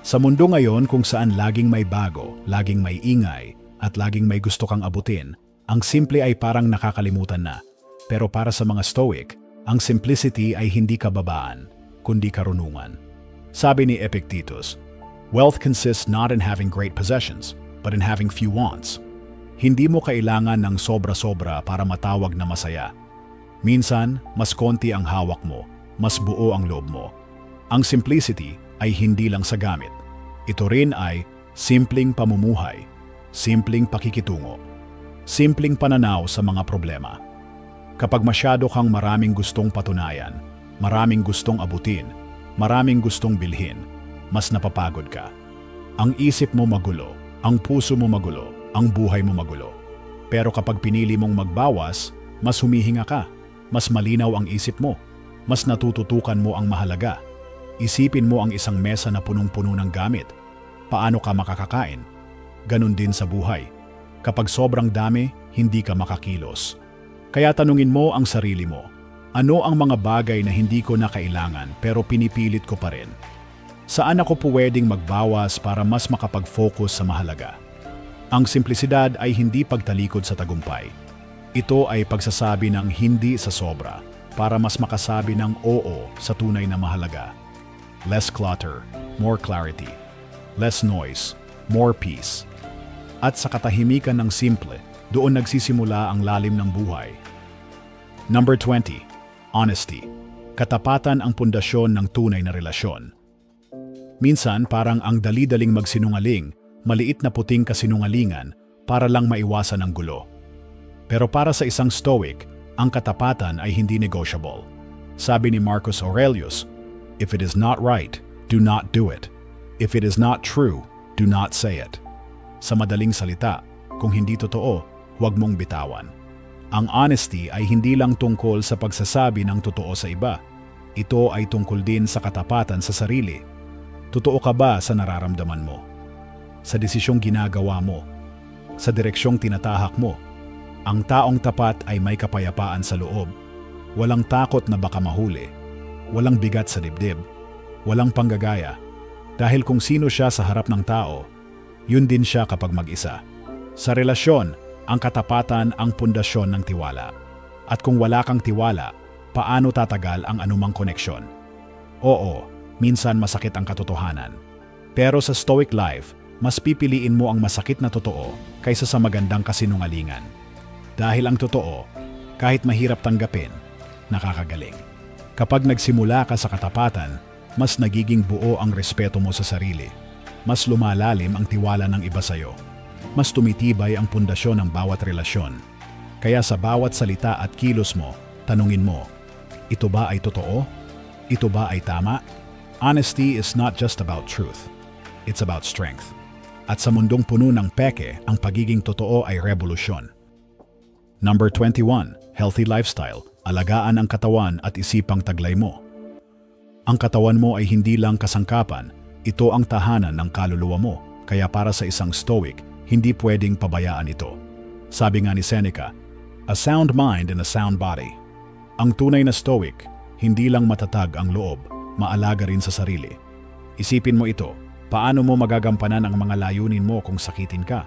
Sa mundo ngayon kung saan laging may bago, laging may ingay, at laging may gusto kang abutin, ang simple ay parang nakakalimutan na. Pero para sa mga stoic, ang simplicity ay hindi kababaan, kundi karunungan. Sabi ni Epictetus, wealth consists not in having great possessions, but in having few wants. Hindi mo kailangan ng sobra-sobra para matawag na masaya. Minsan, mas konti ang hawak mo, mas buo ang loob mo. Ang simplicity ay hindi lang sa gamit. Ito rin ay simpleng pamumuhay, simpleng pakikitungo, simpleng pananaw sa mga problema. Kapag masyado kang maraming gustong patunayan, maraming gustong abutin, maraming gustong bilhin, mas napapagod ka. Ang isip mo magulo, ang puso mo magulo, ang buhay mo magulo. Pero kapag pinili mong magbawas, mas humihinga ka, mas malinaw ang isip mo, mas natututukan mo ang mahalaga. Isipin mo ang isang mesa na punong-puno ng gamit. Paano ka makakakain? Ganon din sa buhay. Kapag sobrang dami, hindi ka makakilos. Kaya tanungin mo ang sarili mo, ano ang mga bagay na hindi ko na kailangan pero pinipilit ko pa rin? Saan ako pwedeng magbawas para mas makapag-focus sa mahalaga? Ang simplisidad ay hindi pagtalikod sa tagumpay. Ito ay pagsasabi ng hindi sa sobra para mas makasabi ng oo sa tunay na mahalaga. Less clutter, more clarity. Less noise, more peace. At sa katahimikan ng simple, doon nagsisimula ang lalim ng buhay. Number 20. Honesty. Katapatan ang pundasyon ng tunay na relasyon. Minsan parang ang dali-daling magsinungaling, maliit na puting kasinungalingan para lang maiwasan ang gulo. Pero para sa isang stoic, ang katapatan ay hindi negotiable. Sabi ni Marcus Aurelius, if it is not right, do not do it. If it is not true, do not say it. Sa madaling salita, kung hindi totoo, huwag mong bitawan. Ang honesty ay hindi lang tungkol sa pagsasabi ng totoo sa iba. Ito ay tungkol din sa katapatan sa sarili. Totoo ka ba sa nararamdaman mo? Sa desisyong ginagawa mo? Sa direksyong tinatahak mo? Ang taong tapat ay may kapayapaan sa loob. Walang takot na baka mahuli. Walang bigat sa dibdib. Walang panggagaya. Dahil kung sino siya sa harap ng tao, yun din siya kapag mag-isa. Sa relasyon, ang katapatan ang pundasyon ng tiwala. At kung wala kang tiwala, paano tatagal ang anumang koneksyon? Oo, minsan masakit ang katotohanan. Pero sa stoic life, mas pipiliin mo ang masakit na totoo kaysa sa magandang kasinungalingan. Dahil ang totoo, kahit mahirap tanggapin, nakakagaling. Kapag nagsimula ka sa katapatan, mas nagiging buo ang respeto mo sa sarili. Mas lumalalim ang tiwala ng iba sa'yo. Mas tumitibay ang pundasyon ng bawat relasyon. Kaya sa bawat salita at kilos mo, tanungin mo, ito ba ay totoo? Ito ba ay tama? Honesty is not just about truth. It's about strength. At sa mundong puno ng peke, ang pagiging totoo ay revolusyon. Number 21. Healthy lifestyle. Alagaan ang katawan at isipang taglay mo. Ang katawan mo ay hindi lang kasangkapan, ito ang tahanan ng kaluluwa mo. Kaya para sa isang stoic, hindi pwedeng pabayaan ito. Sabi nga ni Seneca, a sound mind and a sound body. Ang tunay na stoic, hindi lang matatag ang loob, maalaga rin sa sarili. Isipin mo ito, paano mo magagampanan ang mga layunin mo kung sakitin ka?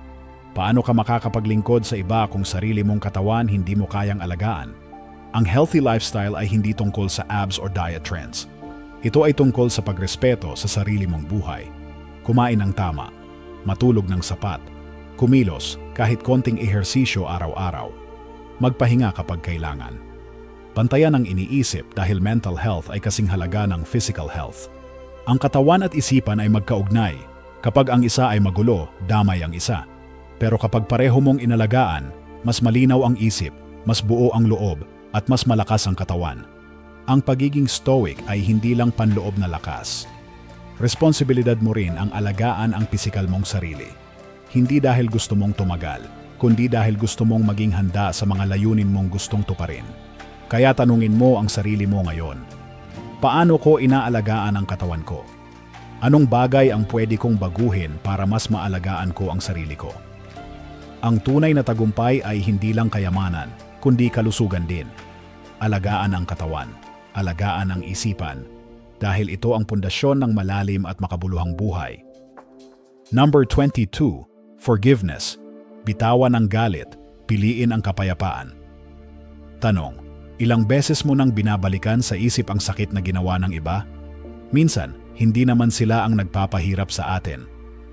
Paano ka makakapaglingkod sa iba kung sarili mong katawan hindi mo kayang alagaan? Ang healthy lifestyle ay hindi tungkol sa abs or diet trends. Ito ay tungkol sa pagrespeto sa sarili mong buhay. Kumain ng tama, matulog ng sapat, Kumilos kahit konting ehersisyo araw-araw. Magpahinga kapag kailangan. Bantayan ang iniisip dahil mental health ay kasing halaga ng physical health. Ang katawan at isipan ay magkaugnay. Kapag ang isa ay magulo, damay ang isa. Pero kapag pareho mong inalagaan, mas malinaw ang isip, mas buo ang loob, at mas malakas ang katawan. Ang pagiging stoic ay hindi lang panloob na lakas. Responsibilidad mo rin ang alagaan ang pisikal mong sarili. Hindi dahil gusto mong tumagal, kundi dahil gusto mong maging handa sa mga layunin mong gustong tuparin. Kaya tanungin mo ang sarili mo ngayon. Paano ko inaalagaan ang katawan ko? Anong bagay ang pwede kong baguhin para mas maalagaan ko ang sarili ko? Ang tunay na tagumpay ay hindi lang kayamanan, kundi kalusugan din. Alagaan ang katawan, alagaan ang isipan, dahil ito ang pundasyon ng malalim at makabuluhang buhay. Number 22. Forgiveness. Bitawan ang galit, piliin ang kapayapaan. Tanong, ilang beses mo nang binabalikan sa isip ang sakit na ginawa ng iba? Minsan, hindi naman sila ang nagpapahirap sa atin,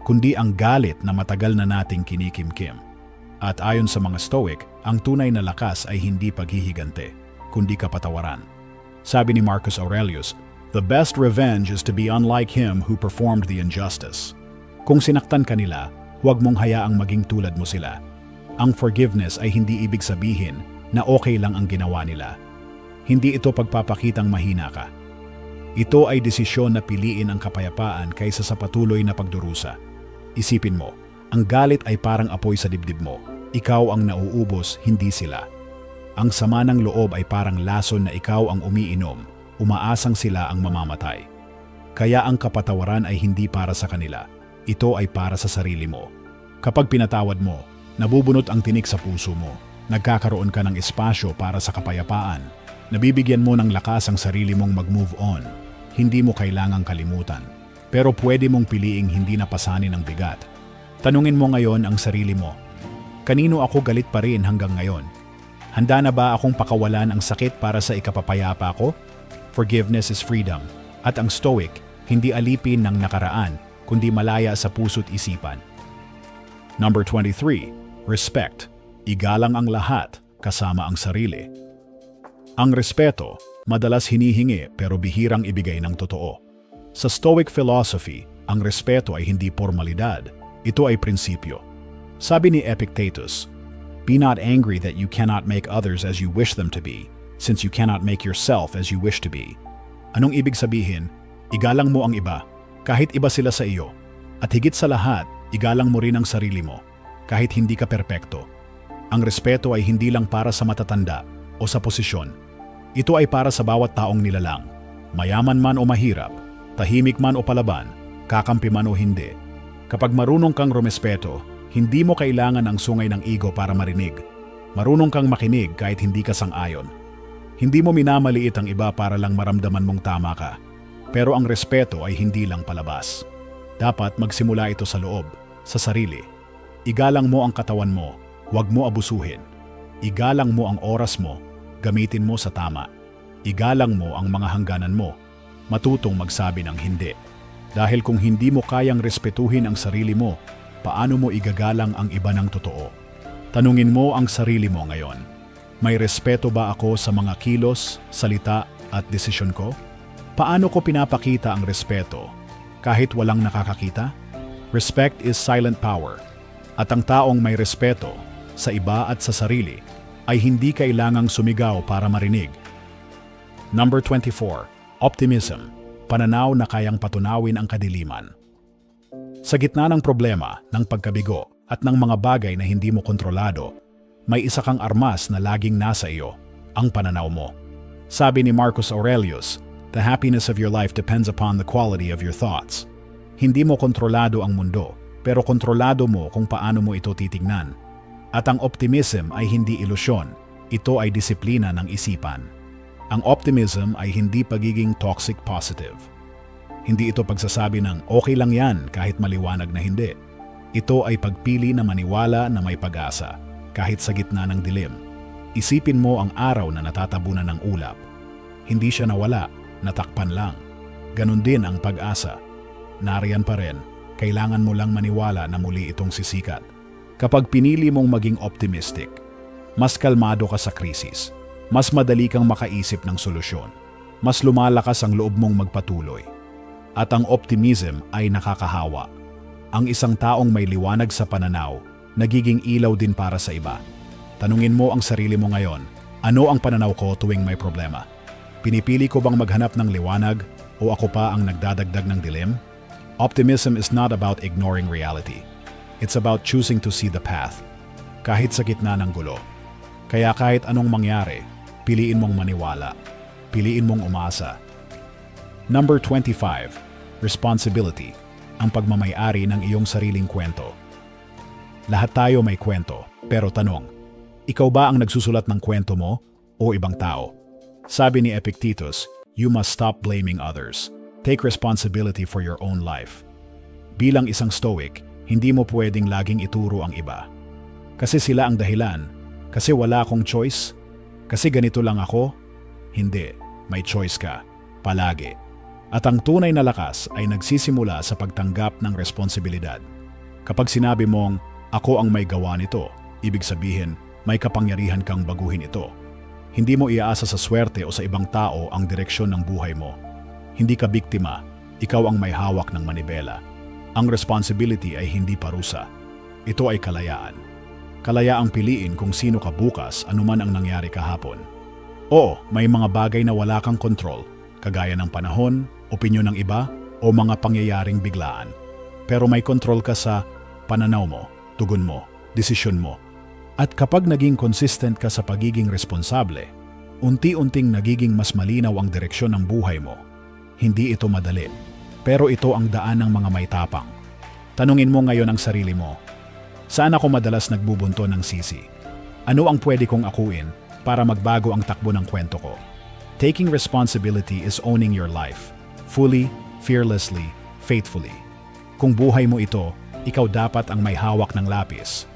kundi ang galit na matagal na nating kinikimkim. At ayon sa mga Stoic, ang tunay na lakas ay hindi paghihigante, kundi kapatawaran. Sabi ni Marcus Aurelius, "The best revenge is to be unlike him who performed the injustice." Kung sinaktan ka nila, huwag mong hayaang maging tulad mo sila. Ang forgiveness ay hindi ibig sabihin na okay lang ang ginawa nila. Hindi ito pagpapakitang mahina ka. Ito ay desisyon na piliin ang kapayapaan kaysa sa patuloy na pagdurusa. Isipin mo, ang galit ay parang apoy sa dibdib mo. Ikaw ang nauubos, hindi sila. Ang sama ng loob ay parang lason na ikaw ang umiinom, umaasang sila ang mamamatay. Kaya ang kapatawaran ay hindi para sa kanila. Ito ay para sa sarili mo. Kapag pinatawad mo, nabubunot ang tinik sa puso mo. Nagkakaroon ka ng espasyo para sa kapayapaan. Nabibigyan mo ng lakas ang sarili mong mag-move on. Hindi mo kailangang kalimutan. Pero pwede mong piliing hindi napasanin ang bigat. Tanungin mo ngayon ang sarili mo. Kanino ako galit pa rin hanggang ngayon? Handa na ba akong pakawalan ang sakit para sa ikapapayapa ko? Forgiveness is freedom. At ang Stoic, hindi alipin ng nakaraan, kundi malaya sa puso't isipan. Number 23. Respect. Igalang ang lahat, kasama ang sarili. Ang respeto, madalas hinihingi pero bihirang ibigay ng totoo. Sa Stoic philosophy, ang respeto ay hindi formalidad, ito ay prinsipyo. Sabi ni Epictetus, "Be not angry that you cannot make others as you wish them to be, since you cannot make yourself as you wish to be." Anong ibig sabihin? Igalang mo ang iba, kahit iba sila sa iyo. At higit sa lahat, igalang mo rin ang sarili mo, kahit hindi ka perpekto. Ang respeto ay hindi lang para sa matatanda o sa posisyon. Ito ay para sa bawat taong nilalang. Mayaman man o mahirap, tahimik man o palaban, kakampi man o hindi. Kapag marunong kang rumespeto, hindi mo kailangan ang sungay ng ego para marinig. Marunong kang makinig kahit hindi ka sang-ayon. Hindi mo minamaliit ang iba para lang maramdaman mong tama ka. Pero ang respeto ay hindi lang palabas. Dapat magsimula ito sa loob, sa sarili. Igalang mo ang katawan mo, huwag mo abusuhin. Igalang mo ang oras mo, gamitin mo sa tama. Igalang mo ang mga hangganan mo, matutong magsabi ng hindi. Dahil kung hindi mo kayang respetuhin ang sarili mo, paano mo igagalang ang iba ng totoo? Tanungin mo ang sarili mo ngayon. May respeto ba ako sa mga kilos, salita at desisyon ko? Paano ko pinapakita ang respeto kahit walang nakakakita? Respect is silent power. At ang taong may respeto sa iba at sa sarili ay hindi kailangang sumigaw para marinig. Number 24. Optimism. Pananaw na kayang patunawin ang kadiliman. Sa gitna ng problema, ng pagkabigo at ng mga bagay na hindi mo kontrolado, may isa kang armas na laging nasa iyo, ang pananaw mo. Sabi ni Marcus Aurelius, "The happiness of your life depends upon the quality of your thoughts." Hindi mo kontrolado ang mundo, pero kontrolado mo kung paano mo ito titignan. At ang optimism ay hindi ilusyon, ito ay disiplina ng isipan. Ang optimism ay hindi pagiging toxic positive. Hindi ito pagsasabi ng okay lang yan kahit maliwanag na hindi. Ito ay pagpili na maniwala na may pag-asa, kahit sa gitna ng dilim. Isipin mo ang araw na natatabunan ng ulap. Hindi siya nawala, natakpan lang. Ganon din ang pag-asa. Nariyan pa rin, kailangan mo lang maniwala na muli itong sisikat. Kapag pinili mong maging optimistic, mas kalmado ka sa krisis, mas madali kang makaisip ng solusyon, mas lumalakas ang loob mong magpatuloy. At ang optimism ay nakakahawa. Ang isang taong may liwanag sa pananaw, nagiging ilaw din para sa iba. Tanungin mo ang sarili mo ngayon, ano ang pananaw ko tuwing may problema? Pinipili ko bang maghanap ng liwanag o ako pa ang nagdadagdag ng dilim? Optimism is not about ignoring reality. It's about choosing to see the path, kahit sa gitna ng gulo. Kaya kahit anong mangyari, piliin mong maniwala. Piliin mong umasa. Number 25. Responsibility. Ang pagmamay-ari ng iyong sariling kwento. Lahat tayo may kwento, pero tanong, ikaw ba ang nagsusulat ng kwento mo o ibang tao? Sabi ni Epictetus, you must stop blaming others. Take responsibility for your own life. Bilang isang Stoic, hindi mo pwedeng laging ituro ang iba. Kasi sila ang dahilan. Kasi wala akong choice. Kasi ganito lang ako. Hindi, may choice ka. Palagi. At ang tunay na lakas ay nagsisimula sa pagtanggap ng responsibilidad. Kapag sinabi mong, ako ang may gawa nito, ibig sabihin, may kapangyarihan kang baguhin ito. Hindi mo iaasa sa swerte o sa ibang tao ang direksyon ng buhay mo. Hindi ka biktima, ikaw ang may hawak ng manibela. Ang responsibility ay hindi parusa. Ito ay kalayaan. Kalayaang piliin kung sino ka bukas anuman ang nangyari kahapon. Oo, may mga bagay na wala kang kontrol, kagaya ng panahon, opinyon ng iba, o mga pangyayaring biglaan. Pero may kontrol ka sa pananaw mo, tugon mo, desisyon mo. At kapag naging consistent ka sa pagiging responsable, unti-unting nagiging mas malinaw ang direksyon ng buhay mo. Hindi ito madali, pero ito ang daan ng mga may tapang. Tanungin mo ngayon ang sarili mo, saan ako madalas nagbubunto ng sisi? Ano ang pwede kong akuin para magbago ang takbo ng kwento ko? Taking responsibility is owning your life, fully, fearlessly, faithfully. Kung buhay mo ito, ikaw dapat ang may hawak ng lapis.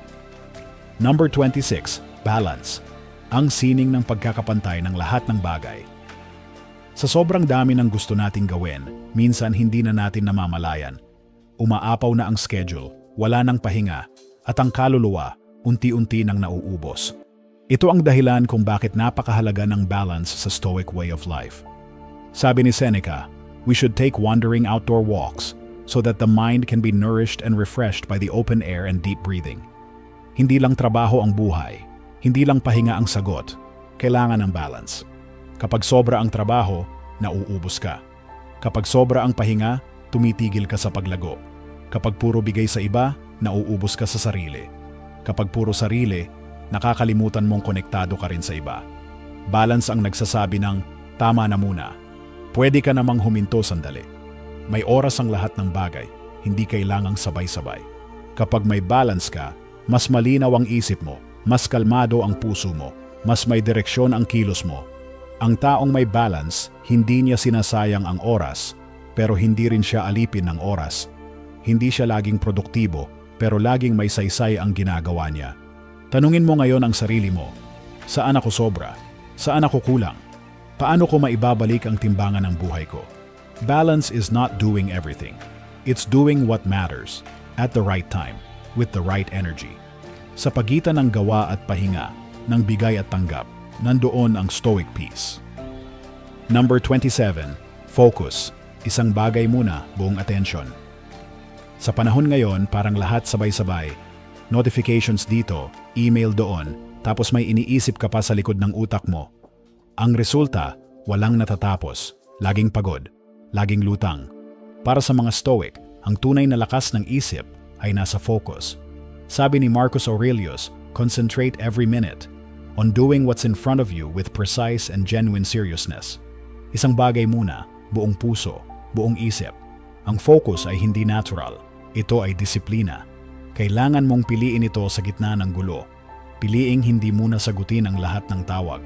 Number 26. Balance. Ang sining ng pagkakapantay ng lahat ng bagay. Sa sobrang dami ng gusto nating gawin, minsan hindi na natin namamalayan. Umaapaw na ang schedule, wala nang pahinga, at ang kaluluwa unti-unti nang nauubos. Ito ang dahilan kung bakit napakahalaga ng balance sa Stoic way of life. Sabi ni Seneca, we should take wandering outdoor walks so that the mind can be nourished and refreshed by the open air and deep breathing. Hindi lang trabaho ang buhay, hindi lang pahinga ang sagot, kailangan ng balance. Kapag sobra ang trabaho, nauubos ka. Kapag sobra ang pahinga, tumitigil ka sa paglago. Kapag puro bigay sa iba, nauubos ka sa sarili. Kapag puro sarili, nakakalimutan mong konektado ka rin sa iba. Balance ang nagsasabi ng, tama na muna. Pwede ka namang huminto sandali. May oras ang lahat ng bagay, hindi kailangang sabay-sabay. Kapag may balance ka, mas malinaw ang isip mo, mas kalmado ang puso mo, mas may direksyon ang kilos mo. Ang taong may balance, hindi niya sinasayang ang oras, pero hindi rin siya alipin ng oras. Hindi siya laging produktibo, pero laging may saysay ang ginagawa niya. Tanungin mo ngayon ang sarili mo, saan ako sobra? Saan ako kulang? Paano ko maibabalik ang timbangan ng buhay ko? Balance is not doing everything. It's doing what matters, at the right time, with the right energy. Sa pagitan ng gawa at pahinga, ng bigay at tanggap, nandoon ang Stoic peace. Number 27. Focus. Isang bagay muna, buong atensyon. Sa panahon ngayon, parang lahat sabay-sabay. Notifications dito, email doon, tapos may iniisip ka pa sa likod ng utak mo. Ang resulta, walang natatapos, laging pagod, laging lutang. Para sa mga Stoic, ang tunay na lakas ng isip ay nasa focus. Sabi ni Marcus Aurelius, concentrate every minute on doing what's in front of you with precise and genuine seriousness. Isang bagay muna, buong puso, buong isip. Ang focus ay hindi natural, ito ay disiplina. Kailangan mong piliin ito sa gitna ng gulo. Piliing hindi muna sagutin ang lahat ng tawag.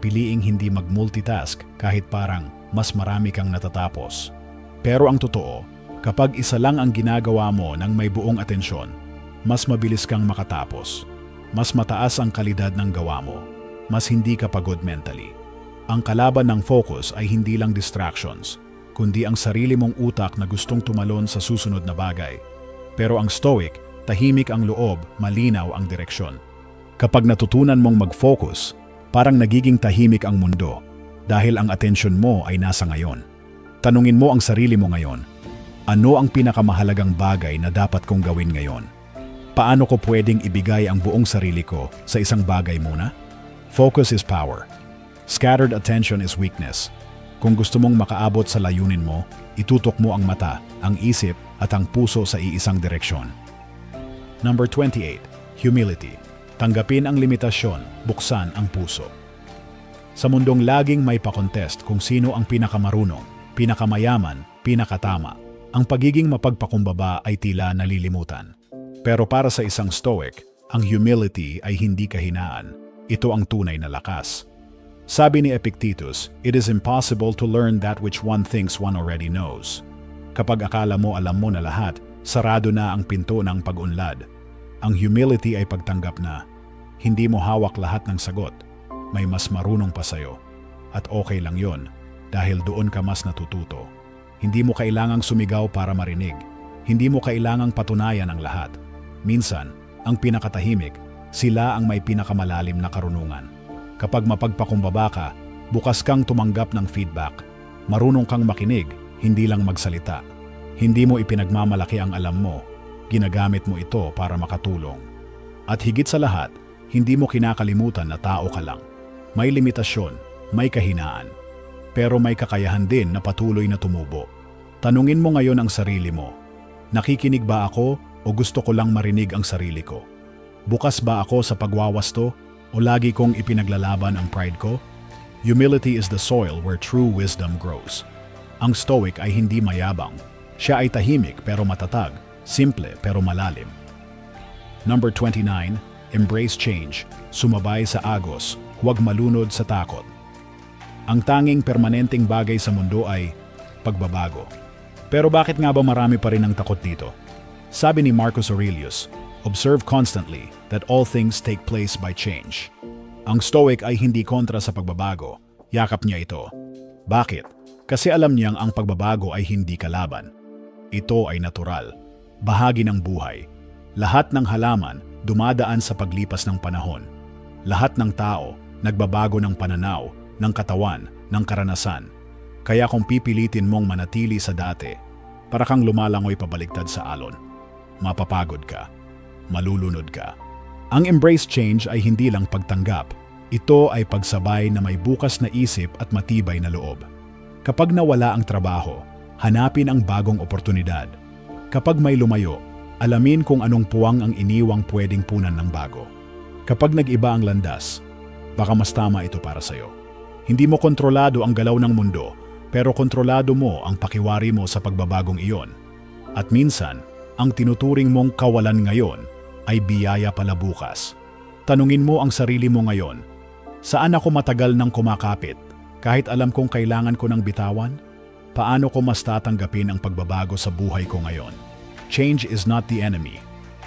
Piliing hindi mag-multitask kahit parang mas marami kang natatapos. Pero ang totoo, kapag isa lang ang ginagawa mo ng may buong atensyon, mas mabilis kang makatapos. Mas mataas ang kalidad ng gawa mo. Mas hindi ka pagod mentally. Ang kalaban ng focus ay hindi lang distractions, kundi ang sarili mong utak na gustong tumalon sa susunod na bagay. Pero ang Stoic, tahimik ang loob, malinaw ang direksyon. Kapag natutunan mong mag-focus, parang nagiging tahimik ang mundo dahil ang atensyon mo ay nasa ngayon. Tanungin mo ang sarili mo ngayon, ano ang pinakamahalagang bagay na dapat kong gawin ngayon? Paano ko pwedeng ibigay ang buong sarili ko sa isang bagay muna? Focus is power. Scattered attention is weakness. Kung gusto mong makaabot sa layunin mo, itutok mo ang mata, ang isip at ang puso sa iisang direksyon. Number 28. Humility. Tanggapin ang limitasyon, buksan ang puso. Sa mundong laging may pa-contest kung sino ang pinakamarunong, pinakamayaman, pinakatama, ang pagiging mapagpakumbaba ay tila nalilimutan. Pero para sa isang Stoic, ang humility ay hindi kahinaan. Ito ang tunay na lakas. Sabi ni Epictetus, it is impossible to learn that which one thinks one already knows. Kapag akala mo alam mo na lahat, sarado na ang pinto ng pag-unlad. Ang humility ay pagtanggap na hindi mo hawak lahat ng sagot. May mas marunong pa sa'yo. At okay lang yon, dahil doon ka mas natututo. Hindi mo kailangang sumigaw para marinig. Hindi mo kailangang patunayan ang lahat. Minsan, ang pinakatahimik, sila ang may pinakamalalim na karunungan. Kapag mapagpakumbaba ka, bukas kang tumanggap ng feedback. Marunong kang makinig, hindi lang magsalita. Hindi mo ipinagmamalaki ang alam mo. Ginagamit mo ito para makatulong. At higit sa lahat, hindi mo kinakalimutan na tao ka lang. May limitasyon, may kahinaan. Pero may kakayahan din na patuloy na tumubo. Tanungin mo ngayon ang sarili mo. Nakikinig ba ako o gusto ko lang marinig ang sarili ko? Bukas ba ako sa pagwawasto o lagi kong ipinaglalaban ang pride ko? Humility is the soil where true wisdom grows. Ang Stoic ay hindi mayabang. Siya ay tahimik pero matatag, simple pero malalim. Number 29. Embrace change. Sumabay sa agos, huwag malunod sa takot. Ang tanging permanenteng bagay sa mundo ay pagbabago. Pero bakit nga ba marami pa rin ang takot dito? Sabi ni Marcus Aurelius, observe constantly that all things take place by change. Ang Stoic ay hindi kontra sa pagbabago. Yakap niya ito. Bakit? Kasi alam niyang ang pagbabago ay hindi kalaban. Ito ay natural. Bahagi ng buhay. Lahat ng halaman dumadaan sa paglipas ng panahon. Lahat ng tao nagbabago ng pananaw, ng katawan, ng karanasan. Kaya kung pipilitin mong manatili sa dati, para kang lumalangoy pabaligtad sa alon. Mapapagod ka. Malulunod ka. Ang embrace change ay hindi lang pagtanggap. Ito ay pagsabay na may bukas na isip at matibay na loob. Kapag nawala ang trabaho, hanapin ang bagong oportunidad. Kapag may lumayo, alamin kung anong puwang ang iniwang pwedeng punan ng bago. Kapag nag-iba ang landas, baka mas tama ito para sa'yo. Hindi mo kontrolado ang galaw ng mundo, pero kontrolado mo ang pakiwari mo sa pagbabagong iyon. At minsan, ang tinuturing mong kawalan ngayon ay biyaya pala bukas. Tanungin mo ang sarili mo ngayon, saan ako matagal nang kumakapit kahit alam kong kailangan ko ng bitawan? Paano ko mas tatanggapin ang pagbabago sa buhay ko ngayon? Change is not the enemy.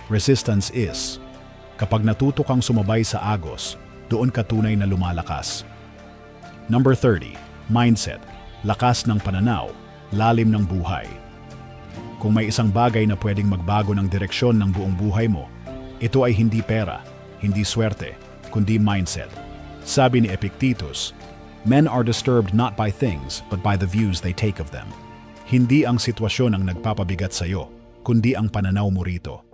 Resistance is. Kapag natuto kang sumabay sa agos, doon ka tunay na lumalakas. Number 30. Mindset. Lakas ng pananaw, lalim ng buhay. Kung may isang bagay na pwedeng magbago ng direksyon ng buong buhay mo, ito ay hindi pera, hindi swerte, kundi mindset. Sabi ni Epictetus, men are disturbed not by things but by the views they take of them. Hindi ang sitwasyon ang nagpapabigat sa iyo, kundi ang pananaw mo rito.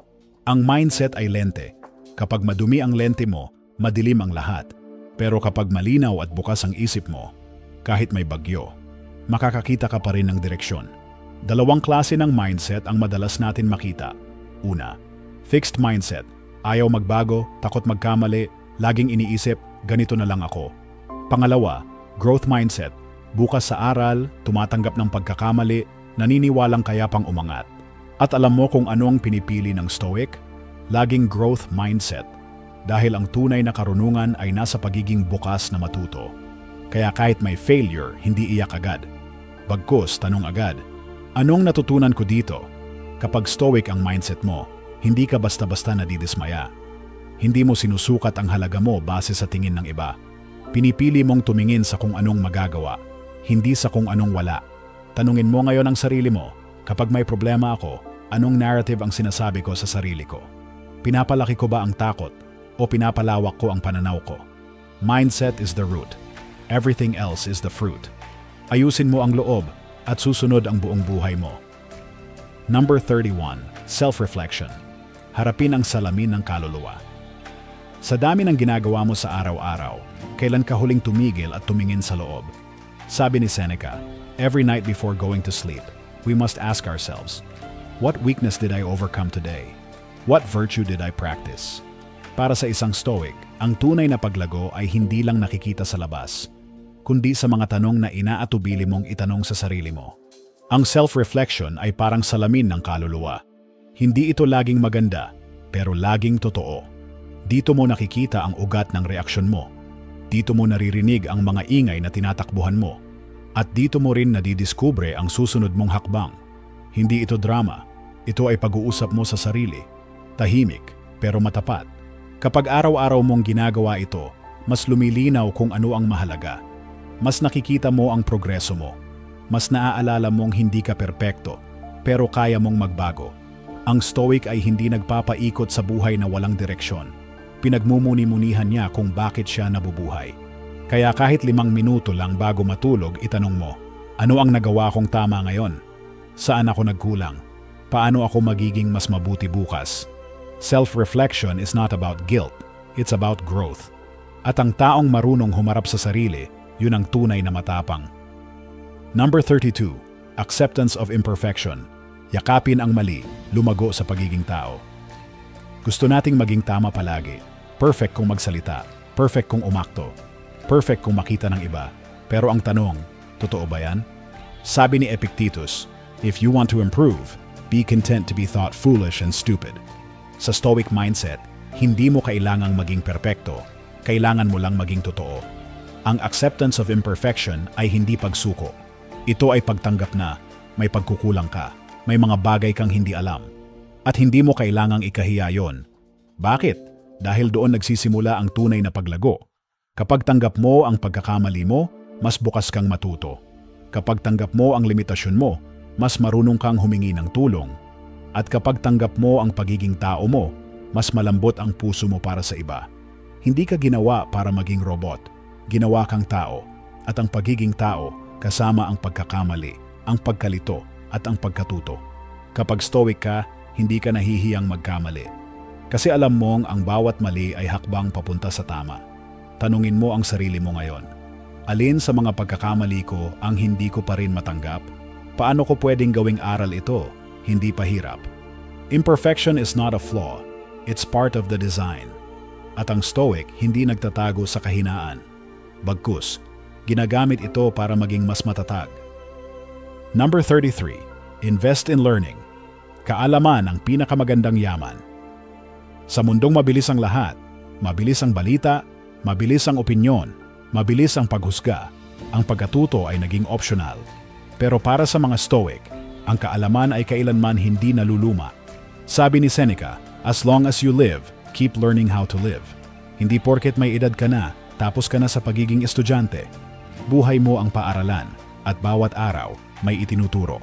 Ang mindset ay lente. Kapag madumi ang lente mo, madilim ang lahat. Pero kapag malinaw at bukas ang isip mo, kahit may bagyo, makakakita ka pa rin ng direksyon. Dalawang klase ng mindset ang madalas natin makita. Una, fixed mindset. Ayaw magbago, takot magkamali, laging iniisip, ganito na lang ako. Pangalawa, growth mindset. Bukas sa aral, tumatanggap ng pagkakamali, naniniwalang kaya pang umangat. At alam mo kung ano ang pinipili ng Stoic? Laging growth mindset. Dahil ang tunay na karunungan ay nasa pagiging bukas na matuto. Kaya kahit may failure, hindi iyak agad. Bagkus, tanong agad, anong natutunan ko dito? Kapag Stoic ang mindset mo, hindi ka basta-basta nadidismaya. Hindi mo sinusukat ang halaga mo base sa tingin ng iba. Pinipili mong tumingin sa kung anong magagawa, hindi sa kung anong wala. Tanungin mo ngayon ang sarili mo, kapag may problema ako, Anong narrative ang sinasabi ko sa sarili ko? Pinapalaki ko ba ang takot o pinapalawak ko ang pananaw ko? Mindset is the root. Everything else is the fruit. Ayusin mo ang loob at susunod ang buong buhay mo. Number 31. Self-reflection. Harapin ang salamin ng kaluluwa. Sa dami ng ginagawa mo sa araw-araw, kailan ka huling tumigil at tumingin sa loob? Sabi ni Seneca, every night before going to sleep, we must ask ourselves, what weakness did I overcome today? What virtue did I practice? Para sa isang Stoic, ang tunay na paglago ay hindi lang nakikita sa labas, kundi sa mga tanong na inaatubili mong itanong sa sarili mo. Ang self-reflection ay parang salamin ng kaluluwa. Hindi ito laging maganda, pero laging totoo. Dito mo nakikita ang ugat ng reaksyon mo. Dito mo naririnig ang mga ingay na tinatakbuhan mo. At dito mo rin nadidiskubre ang susunod mong hakbang. Hindi ito drama. Ito ay pag-uusap mo sa sarili. Tahimik, pero matapat. Kapag araw-araw mong ginagawa ito, mas lumilinaw kung ano ang mahalaga. Mas nakikita mo ang progreso mo. Mas naaalala mong hindi ka perpekto, pero kaya mong magbago. Ang Stoic ay hindi nagpapaikot sa buhay na walang direksyon. Pinagmumuni-munihan niya kung bakit siya nabubuhay. Kaya kahit 5 minuto lang bago matulog, itanong mo, ano ang nagawa kong tama ngayon? Saan ako nagkulang? Paano ako magiging mas mabuti bukas? Self-reflection is not about guilt, it's about growth. At ang taong marunong humarap sa sarili, yun ang tunay na matapang. Number 32. Acceptance of imperfection. Yakapin ang mali, lumago sa pagiging tao. Gusto nating maging tama palagi. Perfect kung magsalita, perfect kung umakto, perfect kung makita ng iba. Pero ang tanong, totoo ba yan? Sabi ni Epictetus, if you want to improve, be content to be thought foolish and stupid. Sa Stoic mindset, hindi mo kailangang maging perpekto, kailangan mo lang maging totoo. Ang acceptance of imperfection ay hindi pagsuko. Ito ay pagtanggap na may pagkukulang ka, may mga bagay kang hindi alam. At hindi mo kailangang ikahiya yon. Bakit? Dahil doon nagsisimula ang tunay na paglago. Kapag tanggap mo ang pagkakamali mo, mas bukas kang matuto. Kapag tanggap mo ang limitasyon mo, mas marunong kang humingi ng tulong. At kapag tanggap mo ang pagiging tao mo, mas malambot ang puso mo para sa iba. Hindi ka ginawa para maging robot. Ginawa kang tao. At ang pagiging tao, kasama ang pagkakamali, ang pagkalito, at ang pagkatuto. Kapag Stoic ka, hindi ka nahihiyang magkamali. Kasi alam mong ang bawat mali ay hakbang papunta sa tama. Tanungin mo ang sarili mo ngayon. Alin sa mga pagkakamali ko ang hindi ko pa rin matanggap? Paano ko pwedeng gawing aral ito? Hindi pahirap. Imperfection is not a flaw. It's part of the design. At ang Stoic hindi nagtatago sa kahinaan. Bagkus, ginagamit ito para maging mas matatag. Number 33. Invest in learning. Kaalaman ang pinakamagandang yaman. Sa mundong mabilis ang lahat, mabilis ang balita, mabilis ang opinyon, mabilis ang paghusga, ang pagkatuto ay naging optional. Pero para sa mga Stoic, ang kaalaman ay kailanman hindi naluluma. Sabi ni Seneca, as long as you live, keep learning how to live. Hindi porket may edad ka na, tapos ka na sa pagiging estudyante. Buhay mo ang paaralan, at bawat araw may itinuturo.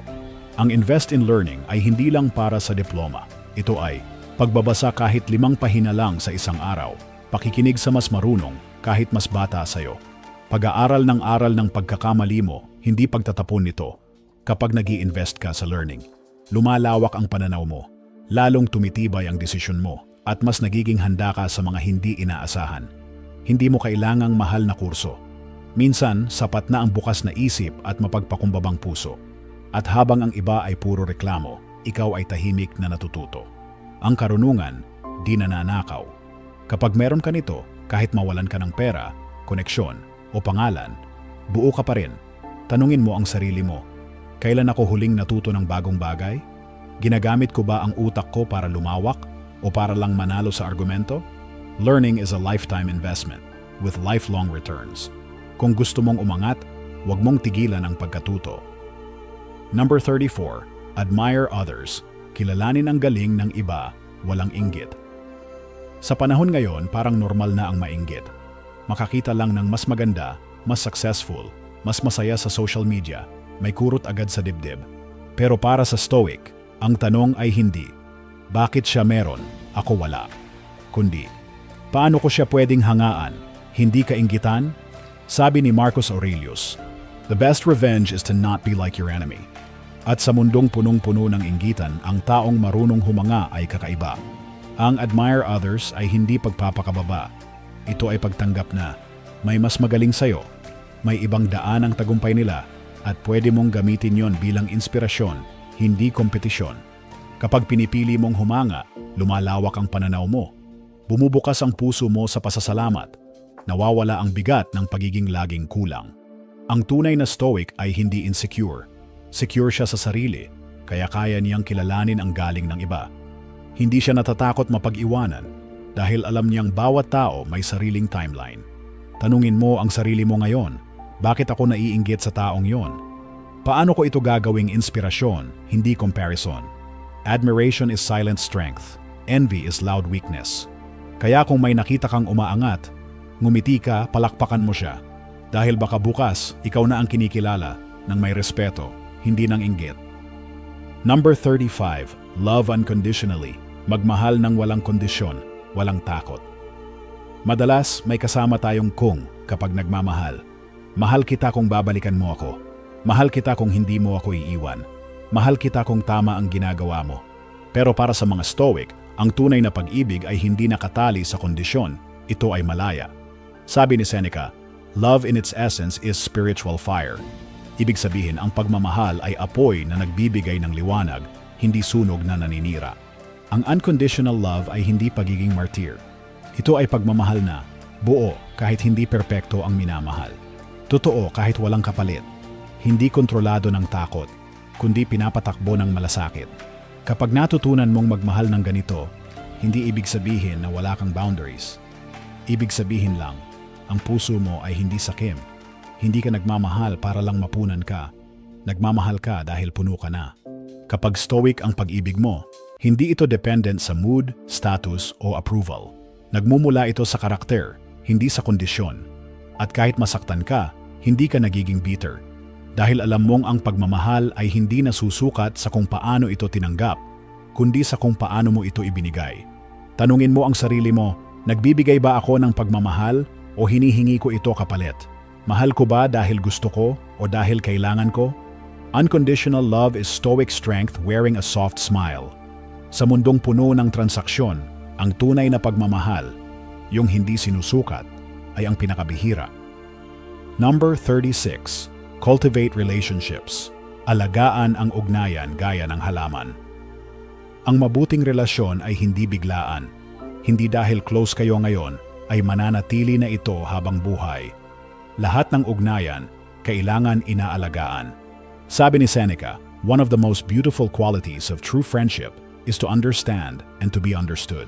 Ang invest in learning ay hindi lang para sa diploma. Ito ay pagbabasa kahit 5 pahina lang sa isang araw, pakikinig sa mas marunong kahit mas bata sa'yo. Pag-aaral ng pagkakamali mo, hindi pagtatapon nito. Kapag nag-i-invest ka sa learning, lumalawak ang pananaw mo, lalong tumitibay ang desisyon mo, at mas nagiging handa ka sa mga hindi inaasahan. Hindi mo kailangang mahal na kurso. Minsan, sapat na ang bukas na isip at mapagpakumbabang puso. At habang ang iba ay puro reklamo, ikaw ay tahimik na natututo. Ang karunungan, di nananakaw. Kapag meron ka nito, kahit mawalan ka ng pera, koneksyon, o pangalan, buo ka pa rin. Tanungin mo ang sarili mo, kailan ako huling natuto ng bagong bagay? Ginagamit ko ba ang utak ko para lumawak o para lang manalo sa argumento? Learning is a lifetime investment with lifelong returns. Kung gusto mong umangat, huwag mong tigilan ang pagkatuto. Number 34. Admire others. Kilalanin ang galing ng iba, walang inggit. Sa panahon ngayon, parang normal na ang mainggit. Makakita lang ng mas maganda, mas successful, mas masaya sa social media, may kurot agad sa dibdib. Pero para sa Stoic, Ang tanong ay hindi, bakit siya meron, ako wala? Kundi, paano ko siya pwedeng hangaan, hindi kainggitan? Sabi ni Marcus Aurelius, "The best revenge is to not be like your enemy." At sa mundong punong-puno ng inggitan, ang taong marunong humanga ay kakaiba. Ang admire others ay hindi pagpapakababa. Ito ay pagtanggap na may mas magaling sa'yo, may ibang daan ang tagumpay nila, at pwede mong gamitin yon bilang inspirasyon, hindi kompetisyon. Kapag pinipili mong humanga, lumalawak ang pananaw mo. Bumubukas ang puso mo sa pasasalamat. Nawawala ang bigat ng pagiging laging kulang. Ang tunay na stoic ay hindi insecure. Secure siya sa sarili, kaya kaya niyang kilalanin ang galing ng iba. Hindi siya natatakot mapag-iwanan dahil alam niyang bawat tao may sariling timeline. Tanungin mo ang sarili mo ngayon, bakit ako naiinggit sa taong yon? Paano ko ito gagawing inspirasyon, hindi comparison? Admiration is silent strength. Envy is loud weakness. Kaya kung may nakita kang umaangat, ngumiti ka, palakpakan mo siya. Dahil baka bukas, ikaw na ang kinikilala ng may respeto, hindi ng inggit. Number 35. Love unconditionally. Magmahal ng walang kondisyon, walang takot. Madalas, may kasama tayong kung kapag nagmamahal. Mahal kita kung babalikan mo ako. Mahal kita kung hindi mo ako iiwan. Mahal kita kung tama ang ginagawa mo. Pero para sa mga Stoic, ang tunay na pag-ibig ay hindi nakatali sa kondisyon. Ito ay malaya. Sabi ni Seneca, "Love in its essence is spiritual fire." Ibig sabihin, ang pagmamahal ay apoy na nagbibigay ng liwanag, hindi sunog na naninira. Ang unconditional love ay hindi pagiging martyr. Ito ay pagmamahal na buo kahit hindi perpekto ang minamahal. Totoo kahit walang kapalit. Hindi kontrolado ng takot, kundi pinapatakbo ng malasakit. Kapag natutunan mong magmahal ng ganito, hindi ibig sabihin na wala kang boundaries. Ibig sabihin lang, ang puso mo ay hindi sakim. Hindi ka nagmamahal para lang mapunan ka. Nagmamahal ka dahil puno ka na. Kapag stoic ang pag-ibig mo, hindi ito dependent sa mood, status o approval. Nagmumula ito sa karakter, hindi sa kondisyon. At kahit masaktan ka, hindi ka nagiging bitter. Dahil alam mong ang pagmamahal ay hindi nasusukat sa kung paano ito tinanggap, kundi sa kung paano mo ito ibinigay. Tanungin mo ang sarili mo, nagbibigay ba ako ng pagmamahal o hinihingi ko ito kapalit? Mahal ko ba dahil gusto ko o dahil kailangan ko? Unconditional love is stoic strength wearing a soft smile. Sa mundong puno ng transaksyon, ang tunay na pagmamahal, yung hindi sinusukat, ay ang pinakabihira. Number 36. Cultivate relationships. Alagaan ang ugnayan gaya ng halaman. Ang mabuting relasyon ay hindi biglaan. Hindi dahil close kayo ngayon ay mananatili na ito habang buhay. Lahat ng ugnayan kailangan inaalagaan. Sabi ni Seneca, one of the most beautiful qualities of true friendship is to understand and to be understood.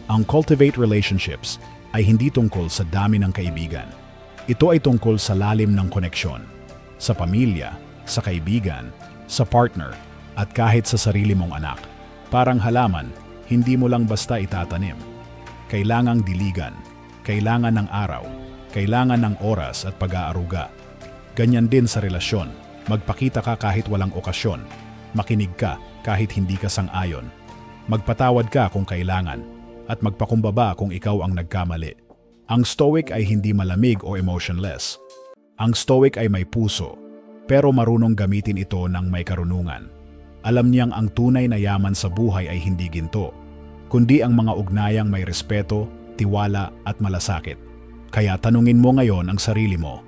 Ang cultivate relationships ay hindi tungkol sa dami ng kaibigan. Ito ay tungkol sa lalim ng koneksyon. Sa pamilya, sa kaibigan, sa partner, at kahit sa sarili mong anak. Parang halaman, hindi mo lang basta itatanim. Kailangang diligan, kailangan ng araw, kailangan ng oras at pag-aaruga. Ganyan din sa relasyon, magpakita ka kahit walang okasyon, makinig ka kahit hindi ka sang-ayon, magpatawad ka kung kailangan, at magpakumbaba kung ikaw ang nagkamali. Ang stoic ay hindi malamig o emotionless. Ang stoic ay may puso, pero marunong gamitin ito ng may karunungan. Alam niyang ang tunay na yaman sa buhay ay hindi ginto, kundi ang mga ugnayang may respeto, tiwala at malasakit. Kaya tanungin mo ngayon ang sarili mo,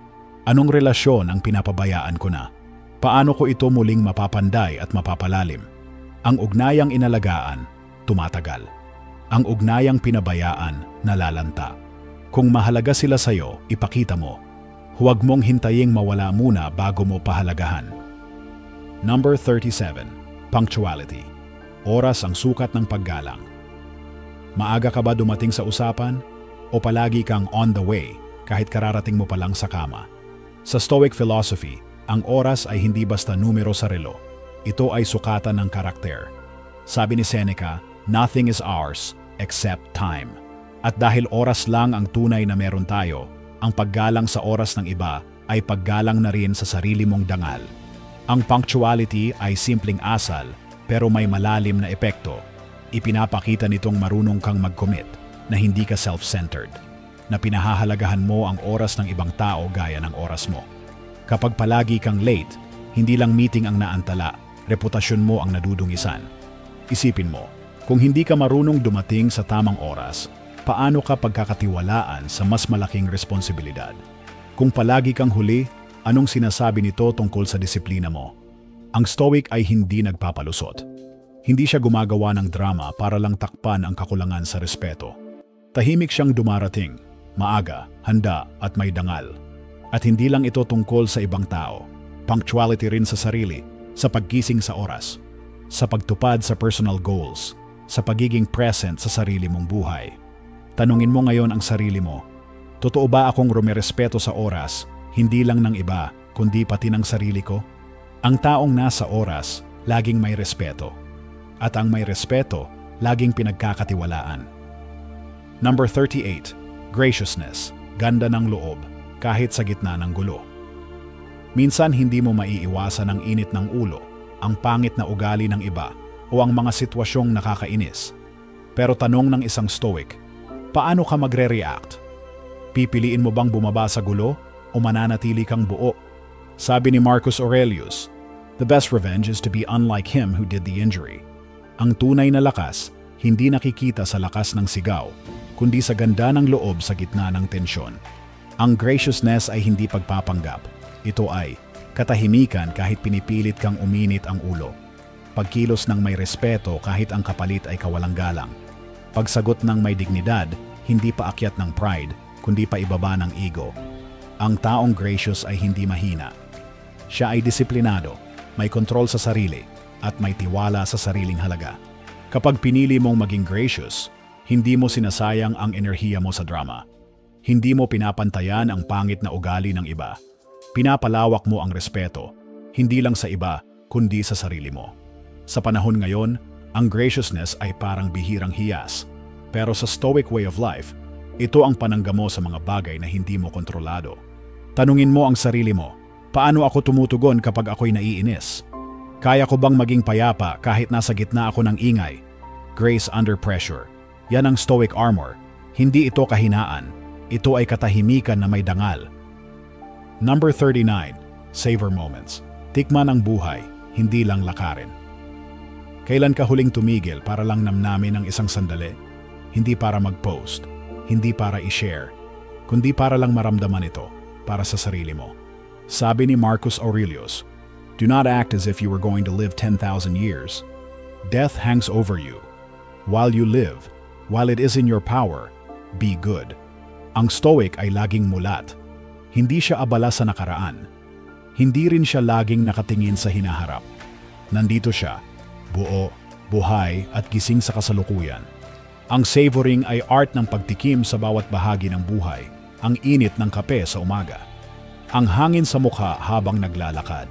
anong relasyon ang pinapabayaan ko na? Paano ko ito muling mapapanday at mapapalalim? Ang ugnayang inalagaan, tumatagal. Ang ugnayang pinabayaan, nalalanta. Kung mahalaga sila sa'yo, ipakita mo. Huwag mong hintaying mawala muna bago mo pahalagahan. Number 37. Punctuality. Oras ang sukat ng paggalang. Maaga ka ba dumating sa usapan? O palagi kang on the way kahit kararating mo pa lang sa kama? Sa Stoic philosophy, ang oras ay hindi basta numero sa relo. Ito ay sukatan ng karakter. Sabi ni Seneca, nothing is ours except time. At dahil oras lang ang tunay na meron tayo, ang paggalang sa oras ng iba ay paggalang na rin sa sarili mong dangal. Ang punctuality ay simpleng asal, pero may malalim na epekto. Ipinapakita nitong marunong kang mag-commit, na hindi ka self-centered, na pinahahalagahan mo ang oras ng ibang tao gaya ng oras mo. Kapag palagi kang late, hindi lang meeting ang naantala, reputasyon mo ang nadudungisan. Isipin mo, kung hindi ka marunong dumating sa tamang oras, paano ka pagkakatiwalaan sa mas malaking responsibilidad? Kung palagi kang huli, anong sinasabi nito tungkol sa disiplina mo? Ang Stoic ay hindi nagpapalusot. Hindi siya gumagawa ng drama para lang takpan ang kakulangan sa respeto. Tahimik siyang dumarating, maaga, handa at may dangal. At hindi lang ito tungkol sa ibang tao. Punctuality rin sa sarili, sa paggising sa oras, sa pagtupad sa personal goals, sa pagiging present sa sarili mong buhay. Tanungin mo ngayon ang sarili mo, totoo ba akong rumerespeto sa oras, hindi lang ng iba, kundi pati ng sarili ko? Ang taong nasa oras, laging may respeto. At ang may respeto, laging pinagkakatiwalaan. Number 38. Graciousness. Ganda ng loob, kahit sa gitna ng gulo. Minsan hindi mo maiiwasan ang init ng ulo, ang pangit na ugali ng iba, o ang mga sitwasyong nakakainis. Pero tanong ng isang Stoic, paano ka magre-react? Pipiliin mo bang bumaba sa gulo o mananatili kang buo? Sabi ni Marcus Aurelius, "The best revenge is to be unlike him who did the injury." Ang tunay na lakas, hindi nakikita sa lakas ng sigaw, kundi sa ganda ng loob sa gitna ng tensyon. Ang graciousness ay hindi pagpapanggap. Ito ay katahimikan kahit pinipilit kang uminit ang ulo. Pagkilos ng may respeto kahit ang kapalit ay kawalang galang. Pagsagot ng may dignidad, hindi paakyat ng pride, kundi pa ibaba ng ego. Ang taong gracious ay hindi mahina. Siya ay disiplinado, may kontrol sa sarili, at may tiwala sa sariling halaga. Kapag pinili mong maging gracious, hindi mo sinasayang ang enerhiya mo sa drama. Hindi mo pinapantayan ang pangit na ugali ng iba. Pinapalawak mo ang respeto, hindi lang sa iba, kundi sa sarili mo. Sa panahon ngayon, ang graciousness ay parang bihirang hiyas. Pero sa Stoic way of life, ito ang panangga mo sa mga bagay na hindi mo kontrolado. Tanungin mo ang sarili mo, paano ako tumutugon kapag ako'y naiinis? Kaya ko bang maging payapa kahit nasa gitna ako ng ingay? Grace under pressure. Yan ang Stoic armor. Hindi ito kahinaan. Ito ay katahimikan na may dangal. Number 39. Savor moments. Tikman ang buhay, hindi lang lakarin. Kailan ka huling tumigil para lang namnamin ang isang sandali? Hindi para mag-post, hindi para i-share, kundi para lang maramdaman ito, para sa sarili mo. Sabi ni Marcus Aurelius, "Do not act as if you were going to live 10,000 years. Death hangs over you. While you live, while it is in your power, be good." Ang Stoic ay laging mulat. Hindi siya abala sa nakaraan. Hindi rin siya laging nakatingin sa hinaharap. Nandito siya, buo, buhay at gising sa kasalukuyan. Ang savoring ay art ng pagtikim sa bawat bahagi ng buhay, ang init ng kape sa umaga, ang hangin sa mukha habang naglalakad,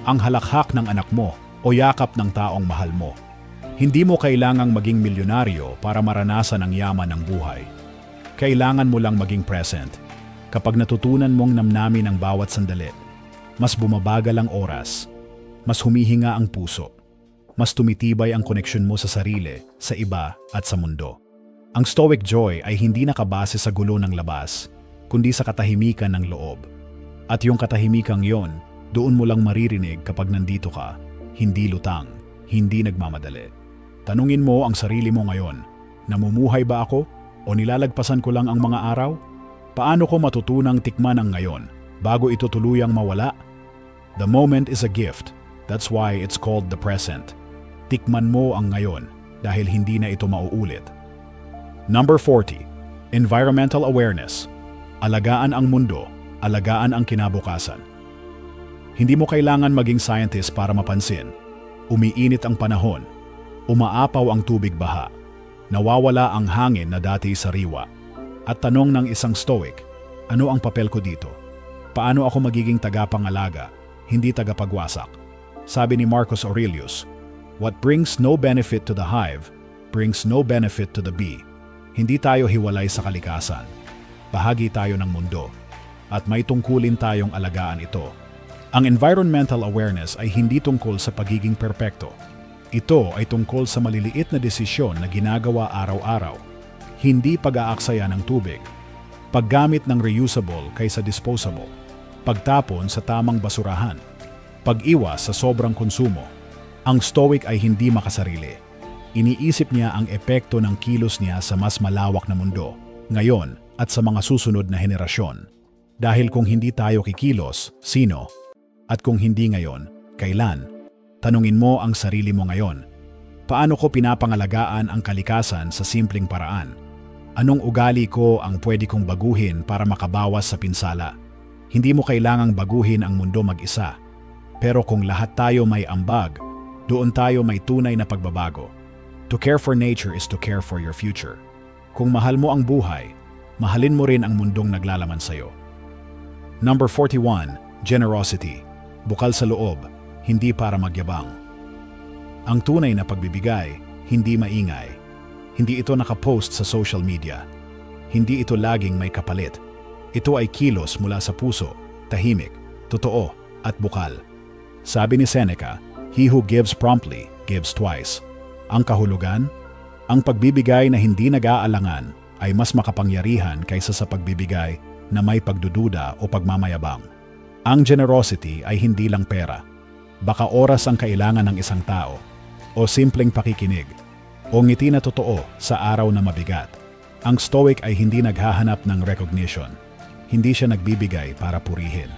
ang halakhak ng anak mo o yakap ng taong mahal mo. Hindi mo kailangang maging milyonaryo para maranasan ang yaman ng buhay. Kailangan mo lang maging present. Kapag natutunan mong namnamin ang bawat sandali, mas bumabagal ang oras, mas humihinga ang puso, mas tumitibay ang koneksyon mo sa sarili, sa iba at sa mundo. Ang Stoic joy ay hindi nakabase sa gulo ng labas, kundi sa katahimikan ng loob. At yung katahimikang yon, doon mo lang maririnig kapag nandito ka, hindi lutang, hindi nagmamadali. Tanungin mo ang sarili mo ngayon, namumuhay ba ako o nilalagpasan ko lang ang mga araw? Paano ko matutunang tikman ang ngayon bago ito tuluyang mawala? The moment is a gift. That's why it's called the present. Tikman mo ang ngayon dahil hindi na ito mauulit. Number 40. Environmental awareness. Alagaan ang mundo, alagaan ang kinabukasan. Hindi mo kailangan maging scientist para mapansin. Umiinit ang panahon, umaapaw ang tubig baha, nawawala ang hangin na dati sariwa. At tanong ng isang Stoic, ano ang papel ko dito? Paano ako magiging tagapangalaga, hindi tagapagwasak? Sabi ni Marcus Aurelius, "What brings no benefit to the hive, brings no benefit to the bee." Hindi tayo hiwalay sa kalikasan. Bahagi tayo ng mundo. At may tungkulin tayong alagaan ito. Ang environmental awareness ay hindi tungkol sa pagiging perpekto. Ito ay tungkol sa maliliit na desisyon na ginagawa araw-araw. Hindi pag-aaksaya ng tubig, paggamit ng reusable kaysa disposable, pagtapon sa tamang basurahan, pag-iwas sa sobrang konsumo. Ang Stoic ay hindi makasarili. Iniisip niya ang epekto ng kilos niya sa mas malawak na mundo, ngayon at sa mga susunod na henerasyon. Dahil kung hindi tayo kikilos, sino? At kung hindi ngayon, kailan? Tanungin mo ang sarili mo ngayon. Paano ko pinapangalagaan ang kalikasan sa simpleng paraan? Anong ugali ko ang pwede kong baguhin para makabawas sa pinsala? Hindi mo kailangang baguhin ang mundo mag-isa. Pero kung lahat tayo may ambag, doon tayo may tunay na pagbabago. To care for nature is to care for your future. Kung mahal mo ang buhay, mahalin mo rin ang mundong naglalaman sa'yo. Number 41, generosity. Bukal sa loob, hindi para magyabang. Ang tunay na pagbibigay, hindi maingay. Hindi ito nakapost sa social media. Hindi ito laging may kapalit. Ito ay kilos mula sa puso, tahimik, totoo, at bukal. Sabi ni Seneca, "He who gives promptly, gives twice." Ang kahulugan, ang pagbibigay na hindi nag-aalangan ay mas makapangyarihan kaysa sa pagbibigay na may pagdududa o pagmamayabang. Ang generosity ay hindi lang pera. Baka oras ang kailangan ng isang tao, o simpleng pakikinig, o ngiti na totoo sa araw na mabigat. Ang Stoic ay hindi naghahanap ng recognition. Hindi siya nagbibigay para purihin.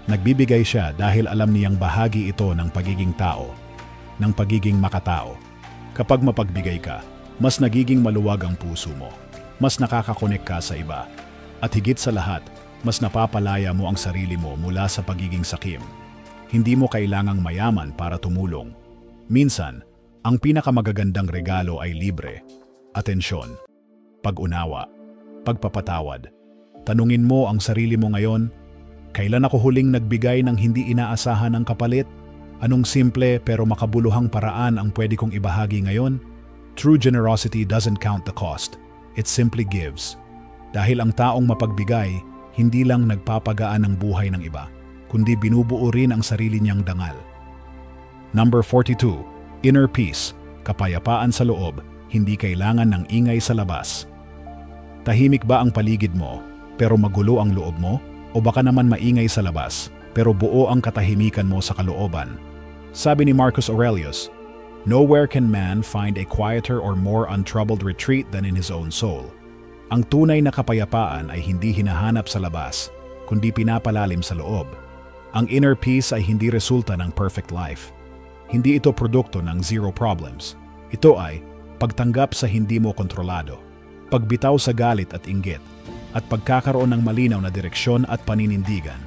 Nagbibigay siya dahil alam niyang bahagi ito ng pagiging tao, ng pagiging makatao. Kapag mapagbigay ka, mas nagiging maluwag ang puso mo. Mas nakakakonek ka sa iba. At higit sa lahat, mas napapalaya mo ang sarili mo mula sa pagiging sakim. Hindi mo kailangang mayaman para tumulong. Minsan, ang pinakamagagandang regalo ay libre. Atensyon, pag-unawa, pagpapatawad. Tanungin mo ang sarili mo ngayon, kailan ako huling nagbigay ng hindi inaasahan ng kapalit? Anong simple pero makabuluhang paraan ang pwede kong ibahagi ngayon? True generosity doesn't count the cost. It simply gives. Dahil ang taong mapagbigay, hindi lang nagpapagaan ang buhay ng iba, kundi binubuo rin ang sarili niyang dangal. Number 42, inner peace, kapayapaan sa loob, hindi kailangan ng ingay sa labas. Tahimik ba ang paligid mo, pero magulo ang loob mo? O baka naman maingay sa labas, pero buo ang katahimikan mo sa kalooban? Sabi ni Marcus Aurelius, "Nowhere can man find a quieter or more untroubled retreat than in his own soul." Ang tunay na kapayapaan ay hindi hinahanap sa labas, kundi pinapalalim sa loob. Ang inner peace ay hindi resulta ng perfect life. Hindi ito produkto ng zero problems. Ito ay pagtanggap sa hindi mo kontrolado, pagbitaw sa galit at inggit, at pagkakaroon ng malinaw na direksyon at paninindigan.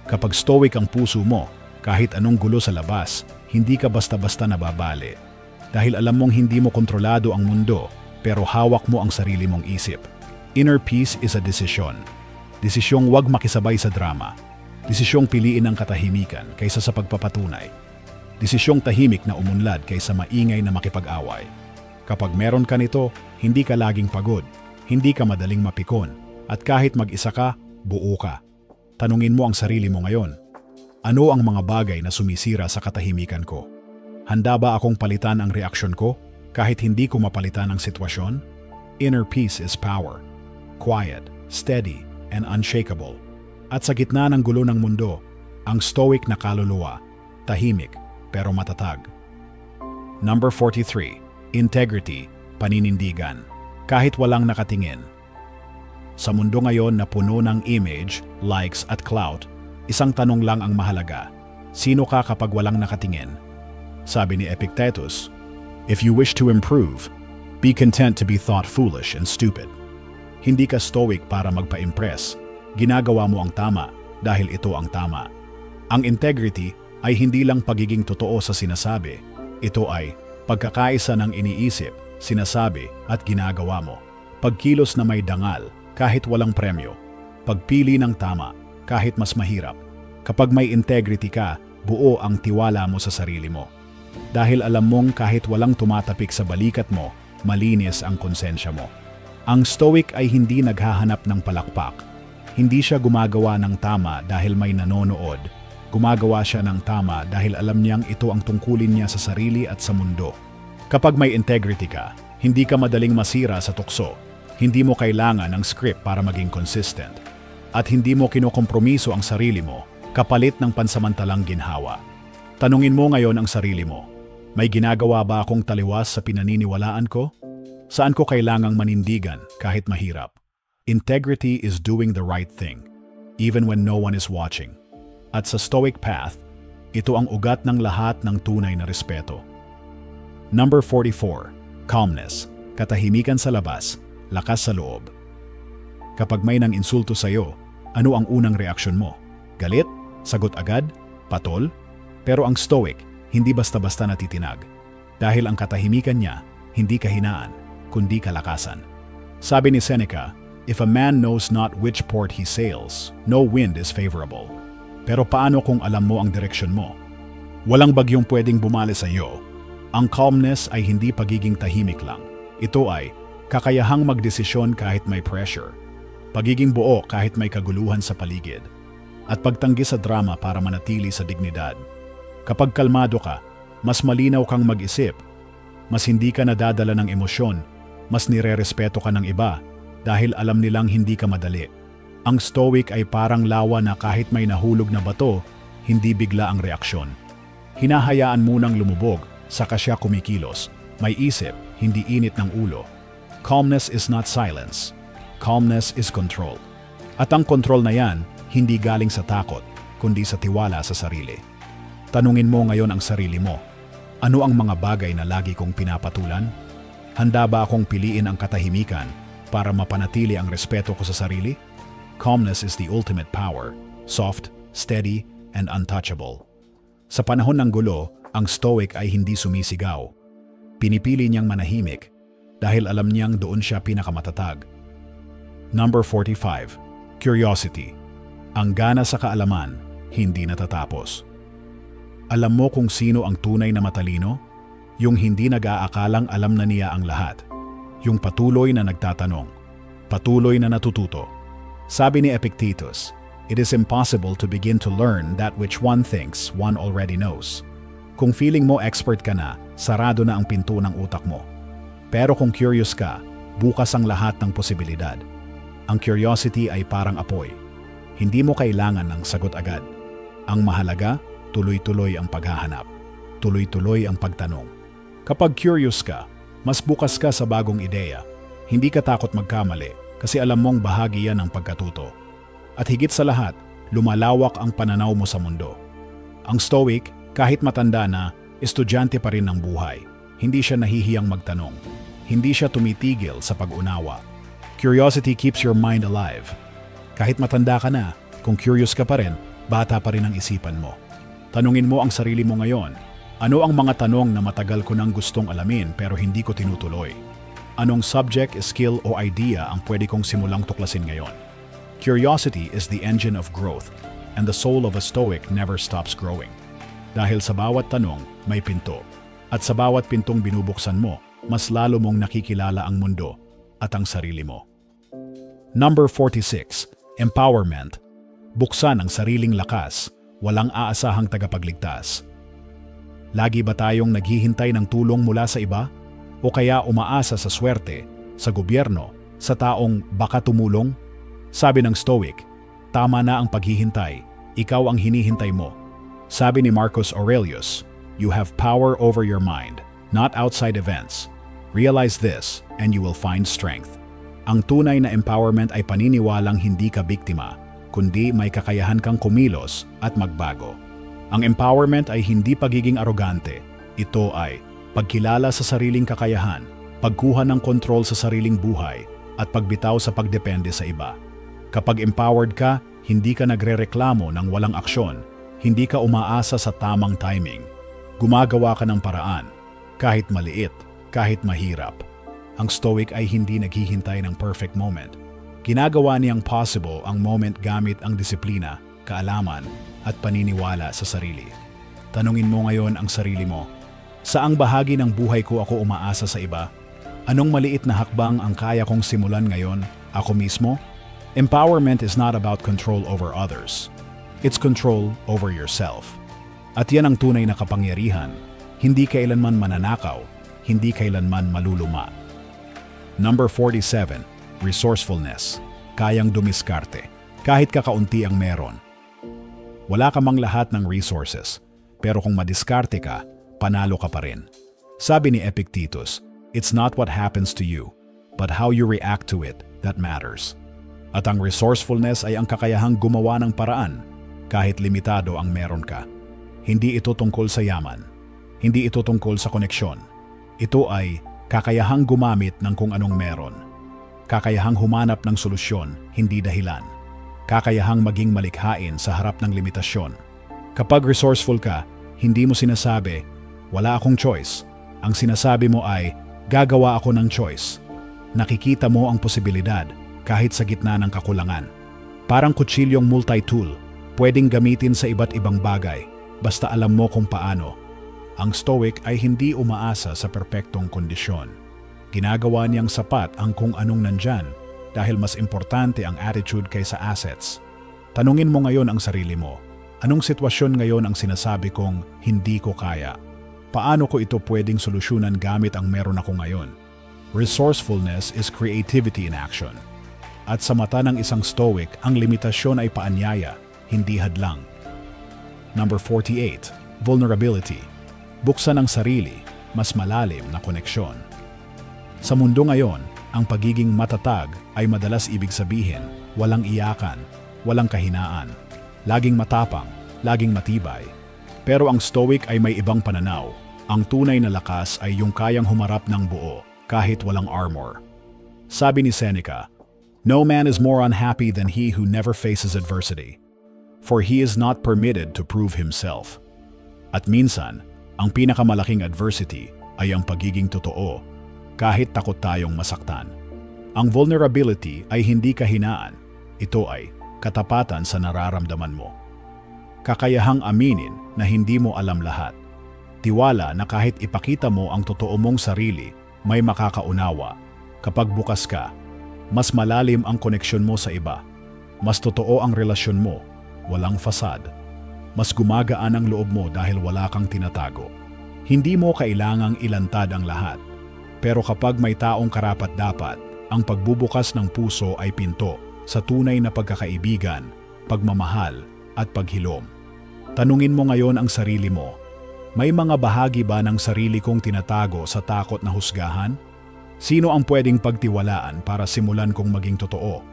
Kapag stoic ang puso mo, kahit anong gulo sa labas, hindi ka basta-basta nababali. Dahil alam mong hindi mo kontrolado ang mundo, pero hawak mo ang sarili mong isip. Inner peace is a desisyon. Desisyong huwag makisabay sa drama. Desisyong piliin ang katahimikan kaysa sa pagpapatunay. Desisyong tahimik na umunlad kaysa maingay na makipag-away. Kapag meron ka nito, hindi ka laging pagod, hindi ka madaling mapikon, at kahit mag-isa ka, buo ka. Tanungin mo ang sarili mo ngayon. Ano ang mga bagay na sumisira sa katahimikan ko? Handa ba akong palitan ang reaksyon ko kahit hindi ko mapalitan ang sitwasyon? Inner peace is power. Quiet, steady, and unshakable. At sa gitna ng gulo ng mundo, ang stoic na kaluluwa, tahimik pero matatag. Number 43, integrity, paninindigan. Kahit walang nakatingin. Sa mundo ngayon na puno ng image, likes at clout, isang tanong lang ang mahalaga. Sino ka kapag walang nakatingin? Sabi ni Epictetus, "If you wish to improve, be content to be thought foolish and stupid." Hindi ka stoic para magpa-impress. Ginagawa mo ang tama dahil ito ang tama. Ang integrity ay hindi lang pagiging totoo sa sinasabi. Ito ay pagkakaisa ng iniisip, sinasabi at ginagawa mo. Pagkilos na may dangal kahit walang premyo. Pagpili ng tama kahit mas mahirap. Kapag may integrity ka, buo ang tiwala mo sa sarili mo. Dahil alam mong kahit walang tumatapik sa balikat mo, malinis ang konsensya mo. Ang stoic ay hindi naghahanap ng palakpak. Hindi siya gumagawa ng tama dahil may nanonood. Gumagawa siya ng tama dahil alam niyang ito ang tungkulin niya sa sarili at sa mundo. Kapag may integrity ka, hindi ka madaling masira sa tukso. Hindi mo kailangan ng script para maging consistent. At hindi mo kinokompromiso ang sarili mo kapalit ng pansamantalang ginhawa. Tanungin mo ngayon ang sarili mo, may ginagawa ba akong taliwas sa pinaniniwalaan ko? Saan ko kailangang manindigan kahit mahirap? Integrity is doing the right thing, even when no one is watching. At sa Stoic Path, ito ang ugat ng lahat ng tunay na respeto. Number 44. Calmness. Katahimikan sa labas, lakas sa loob. Kapag may nang insulto sa'yo, ano ang unang reaksyon mo? Galit? Sagot agad? Patol? Pero ang Stoic, hindi basta-basta natitinag. Dahil ang katahimikan niya, hindi kahinaan, kundi kalakasan. Sabi ni Seneca, if a man knows not which port he sails, no wind is favorable. Pero paano kung alam mo ang direksyon mo? Walang bagyong pwedeng bumali sa iyo. Ang calmness ay hindi pagiging tahimik lang. Ito ay kakayahang magdesisyon kahit may pressure, pagiging buo kahit may kaguluhan sa paligid, at pagtanggi sa drama para manatili sa dignidad. Kapag kalmado ka, mas malinaw kang mag-isip, mas hindi ka nadadala ng emosyon, mas nirerespeto ka ng iba dahil alam nilang hindi ka madali. Ang Stoic ay parang lawa na kahit may nahulog na bato, hindi bigla ang reaksyon. Hinahayaan munang lumubog, saka siya kumikilos. May isip, hindi init ng ulo. Calmness is not silence. Calmness is control. At ang control na yan, hindi galing sa takot, kundi sa tiwala sa sarili. Tanungin mo ngayon ang sarili mo, ano ang mga bagay na lagi kong pinapatulan? Handa ba akong piliin ang katahimikan para mapanatili ang respeto ko sa sarili? Calmness is the ultimate power, soft, steady, and untouchable. Sa panahon ng gulo, ang Stoic ay hindi sumisigaw. Pinipili niyang manahimik dahil alam niyang doon siya pinakamatatag. Number 45. Curiosity. Ang gana sa kaalaman, hindi natatapos. Alam mo kung sino ang tunay na matalino? Yung hindi nag-aakalang alam na niya ang lahat. Yung patuloy na nagtatanong. Patuloy na natututo. Sabi ni Epictetus, it is impossible to begin to learn that which one thinks one already knows. Kung feeling mo expert ka na, sarado na ang pinto ng utak mo. Pero kung curious ka, bukas ang lahat ng posibilidad. Ang curiosity ay parang apoy. Hindi mo kailangan ng sagot agad. Ang mahalaga, tuloy-tuloy ang paghahanap. Tuloy-tuloy ang pagtanong. Kapag curious ka, mas bukas ka sa bagong ideya. Hindi ka takot magkamali kasi alam mong bahagi yan ng pagkatuto. At higit sa lahat, lumalawak ang pananaw mo sa mundo. Ang Stoic, kahit matanda na, estudyante pa rin ng buhay. Hindi siya nahihiyang magtanong. Hindi siya tumitigil sa pag-unawa. Curiosity keeps your mind alive. Kahit matanda ka na, kung curious ka pa rin, bata pa rin ang isipan mo. Tanungin mo ang sarili mo ngayon, ano ang mga tanong na matagal ko nang gustong alamin pero hindi ko tinutuloy? Anong subject, skill o idea ang pwede kong simulang tuklasin ngayon? Curiosity is the engine of growth, and the soul of a Stoic never stops growing. Dahil sa bawat tanong, may pinto. At sa bawat pintong binubuksan mo, mas lalo mong nakikilala ang mundo at ang sarili mo. Number 46. Empowerment. Buksan ang sariling lakas. Walang aasahang tagapagligtas. Lagi ba tayong naghihintay ng tulong mula sa iba? O kaya umaasa sa swerte, sa gobyerno, sa taong baka tumulong? Sabi ng Stoic, tama na ang paghihintay, ikaw ang hinihintay mo. Sabi ni Marcus Aurelius, you have power over your mind, not outside events. Realize this and you will find strength. Ang tunay na empowerment ay paniniwalang hindi ka biktima, kundi may kakayahan kang kumilos at magbago. Ang empowerment ay hindi pagiging arogante. Ito ay pagkilala sa sariling kakayahan, pagkuha ng kontrol sa sariling buhay, at pagbitaw sa pagdepende sa iba. Kapag empowered ka, hindi ka nagrereklamo ng walang aksyon, hindi ka umaasa sa tamang timing. Gumagawa ka ng paraan, kahit maliit, kahit mahirap. Ang Stoic ay hindi naghihintay ng perfect moment. Ginagawa niyang possible ang moment gamit ang disiplina, kaalaman, at paniniwala sa sarili. Tanungin mo ngayon ang sarili mo, saang bahagi ng buhay ko ako umaasa sa iba? Anong maliit na hakbang ang kaya kong simulan ngayon, ako mismo? Empowerment is not about control over others. It's control over yourself. At yan ang tunay na kapangyarihan, hindi kailanman mananakaw, hindi kailanman maluluma. Number 47, resourcefulness. Kayang dumiskarte, kahit kakaunti ang meron. Wala ka mang lahat ng resources, pero kung madiskarte ka, panalo ka pa rin. Sabi ni Epictetus, it's not what happens to you, but how you react to it that matters. At ang resourcefulness ay ang kakayahang gumawa ng paraan, kahit limitado ang meron ka. Hindi ito tungkol sa yaman. Hindi ito tungkol sa koneksyon. Ito ay kakayahang gumamit ng kung anong meron. Kakayahang humanap ng solusyon, hindi dahilan. Kakayahang maging malikhain sa harap ng limitasyon. Kapag resourceful ka, hindi mo sinasabi, wala akong choice. Ang sinasabi mo ay, gagawa ako ng choice. Nakikita mo ang posibilidad kahit sa gitna ng kakulangan. Parang kutsilyong multi-tool, pwedeng gamitin sa iba't ibang bagay, basta alam mo kung paano. Ang Stoic ay hindi umaasa sa perpektong kondisyon. Ginagawa niyang sapat ang kung anong nandyan dahil mas importante ang attitude kaysa assets. Tanungin mo ngayon ang sarili mo, anong sitwasyon ngayon ang sinasabi kong hindi ko kaya? Paano ko ito pwedeng solusyonan gamit ang meron ako ngayon? Resourcefulness is creativity in action. At sa mata ng isang Stoic, ang limitasyon ay paanyaya, hindi hadlang. Number 48, vulnerability. Buksan ang sarili, mas malalim na koneksyon. Sa mundo ngayon, ang pagiging matatag ay madalas ibig sabihin walang iyakan, walang kahinaan, laging matapang, laging matibay. Pero ang Stoic ay may ibang pananaw. Ang tunay na lakas ay yung kayang humarap ng buo kahit walang armor. Sabi ni Seneca, "No man is more unhappy than he who never faces adversity, for he is not permitted to prove himself." At minsan, ang pinakamalaking adversity ay ang pagiging totoo, kahit takot tayong masaktan. Ang vulnerability ay hindi kahinaan, ito ay katapatan sa nararamdaman mo. Kakayahang aminin na hindi mo alam lahat. Tiwala na kahit ipakita mo ang totoo mong sarili, may makakaunawa. Kapag bukas ka, mas malalim ang koneksyon mo sa iba. Mas totoo ang relasyon mo, walang fasad. Mas gumagaan ang loob mo dahil wala kang tinatago. Hindi mo kailangang ilantad ang lahat. Pero kapag may taong karapat-dapat, ang pagbubukas ng puso ay pinto sa tunay na pagkakaibigan, pagmamahal at paghilom. Tanungin mo ngayon ang sarili mo, may mga bahagi ba ng sarili kong tinatago sa takot na husgahan? Sino ang pwedeng pagtiwalaan para simulan kong maging totoo?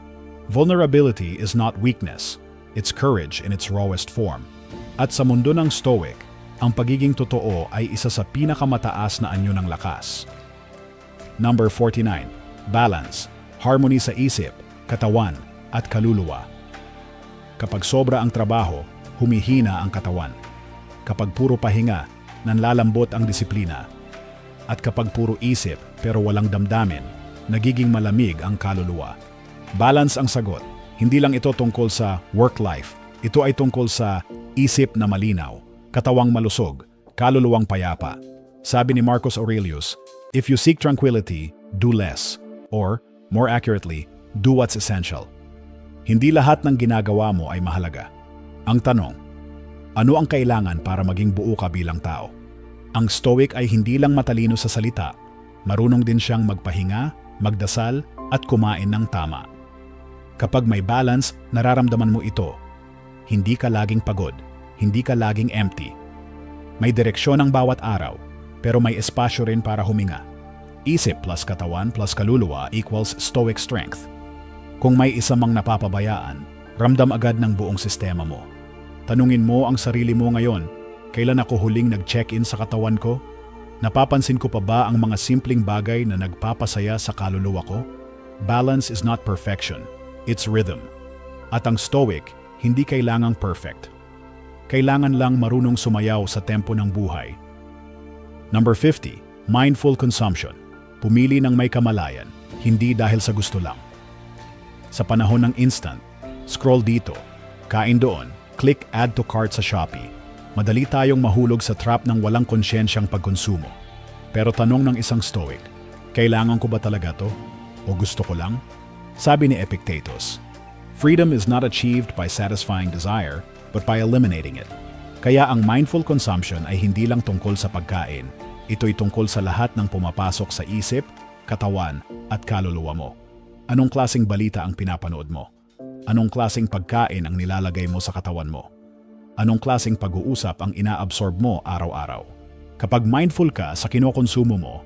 Vulnerability is not weakness, it's courage in its rawest form. At sa mundo ng Stoic, ang pagiging totoo ay isa sa pinakamataas na anyo ng lakas. Number 49, balance, harmony sa isip, katawan, at kaluluwa. Kapag sobra ang trabaho, humihina ang katawan. Kapag puro pahinga, nanlalambot ang disiplina. At kapag puro isip pero walang damdamin, nagiging malamig ang kaluluwa. Balance ang sagot. Hindi lang ito tungkol sa work-life. Ito ay tungkol sa isip na malinaw, katawang malusog, kaluluwang payapa. Sabi ni Marcus Aurelius, "If you seek tranquility, do less." Or, more accurately, do what's essential. Hindi lahat ng ginagawa mo ay mahalaga. Ang tanong, ano ang kailangan para maging buo ka bilang tao? Ang Stoic ay hindi lang matalino sa salita, marunong din siyang magpahinga, magdasal, at kumain ng tama. Kapag may balance, nararamdaman mo ito. Hindi ka laging pagod, hindi ka laging empty. May direksyon ang bawat araw, pero may espasyo rin para huminga. Isip plus katawan plus kaluluwa equals Stoic strength. Kung may isa mang napapabayaan, ramdam agad ng buong sistema mo. Tanungin mo ang sarili mo ngayon, kailan ako huling nag-check-in sa katawan ko? Napapansin ko pa ba ang mga simpleng bagay na nagpapasaya sa kaluluwa ko? Balance is not perfection, it's rhythm. At ang Stoic, hindi kailangang perfect. Kailangan lang marunong sumayaw sa tempo ng buhay. Number 50, mindful consumption. Pumili ng may kamalayan, hindi dahil sa gusto lang. Sa panahon ng instant, scroll dito, kain doon, click add to cart sa Shopee. Madali tayong mahulog sa trap ng walang konsyensyang pagkonsumo. Pero tanong ng isang Stoic, kailangan ko ba talaga to? O gusto ko lang? Sabi ni Epictetus, freedom is not achieved by satisfying desire, but by eliminating it. Kaya ang mindful consumption ay hindi lang tungkol sa pagkain, Ito'y tungkol sa lahat ng pumapasok sa isip, katawan at kaluluwa mo. Anong klaseng balita ang pinapanood mo? Anong klaseng pagkain ang nilalagay mo sa katawan mo? Anong klaseng pag-uusap ang inaabsorb mo araw-araw? Kapag mindful ka sa kinokonsumo mo,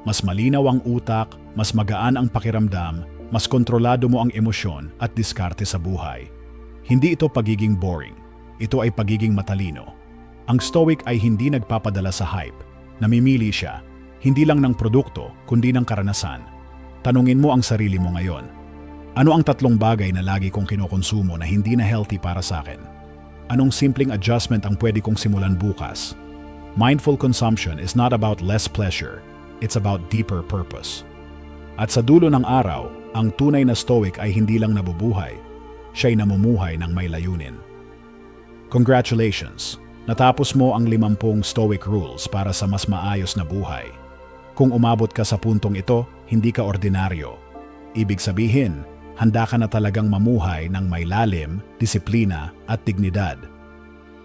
mas malinaw ang utak, mas magaan ang pakiramdam, mas kontrolado mo ang emosyon at diskarte sa buhay. Hindi ito pagiging boring. Ito ay pagiging matalino. Ang Stoic ay hindi nagpapadala sa hype. Namimili siya, hindi lang ng produkto, kundi ng karanasan. Tanungin mo ang sarili mo ngayon. Ano ang 3 bagay na lagi kong kinokonsumo na hindi na healthy para sa akin? Anong simpleng adjustment ang pwede kong simulan bukas? Mindful consumption is not about less pleasure. It's about deeper purpose. At sa dulo ng araw, ang tunay na Stoic ay hindi lang nabubuhay, siya'y namumuhay ng may layunin. Congratulations! Natapos mo ang 50 Stoic rules para sa mas maayos na buhay. Kung umabot ka sa puntong ito, hindi ka ordinaryo. Ibig sabihin, handa ka na talagang mamuhay ng may lalim, disiplina at dignidad.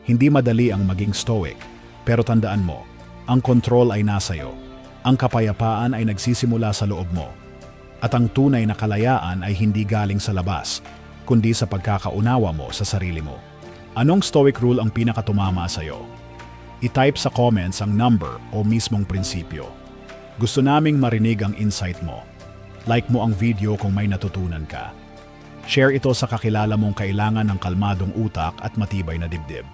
Hindi madali ang maging Stoic, pero tandaan mo, ang kontrol ay nasa iyo. Ang kapayapaan ay nagsisimula sa loob mo. At ang tunay na kalayaan ay hindi galing sa labas, kundi sa pagkakaunawa mo sa sarili mo. Anong Stoic rule ang pinakatumama sa iyo? I-type sa comments ang number o mismong prinsipyo. Gusto naming marinig ang insight mo. Like mo ang video kung may natutunan ka. Share ito sa kakilala mong kailangan ng kalmadong utak at matibay na dibdib.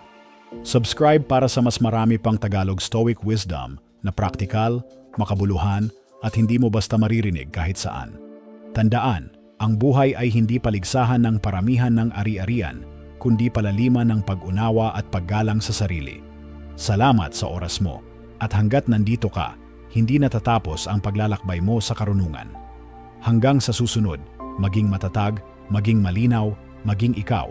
Subscribe para sa mas marami pang Tagalog Stoic wisdom na praktikal, makabuluhan at hindi mo basta maririnig kahit saan. Tandaan, ang buhay ay hindi paligsahan ng paramihan ng ari-arian, kundi palaliman ng pag-unawa at paggalang sa sarili. Salamat sa oras mo, at hanggat nandito ka, hindi natatapos ang paglalakbay mo sa karunungan. Hanggang sa susunod, maging matatag, maging malinaw, maging ikaw,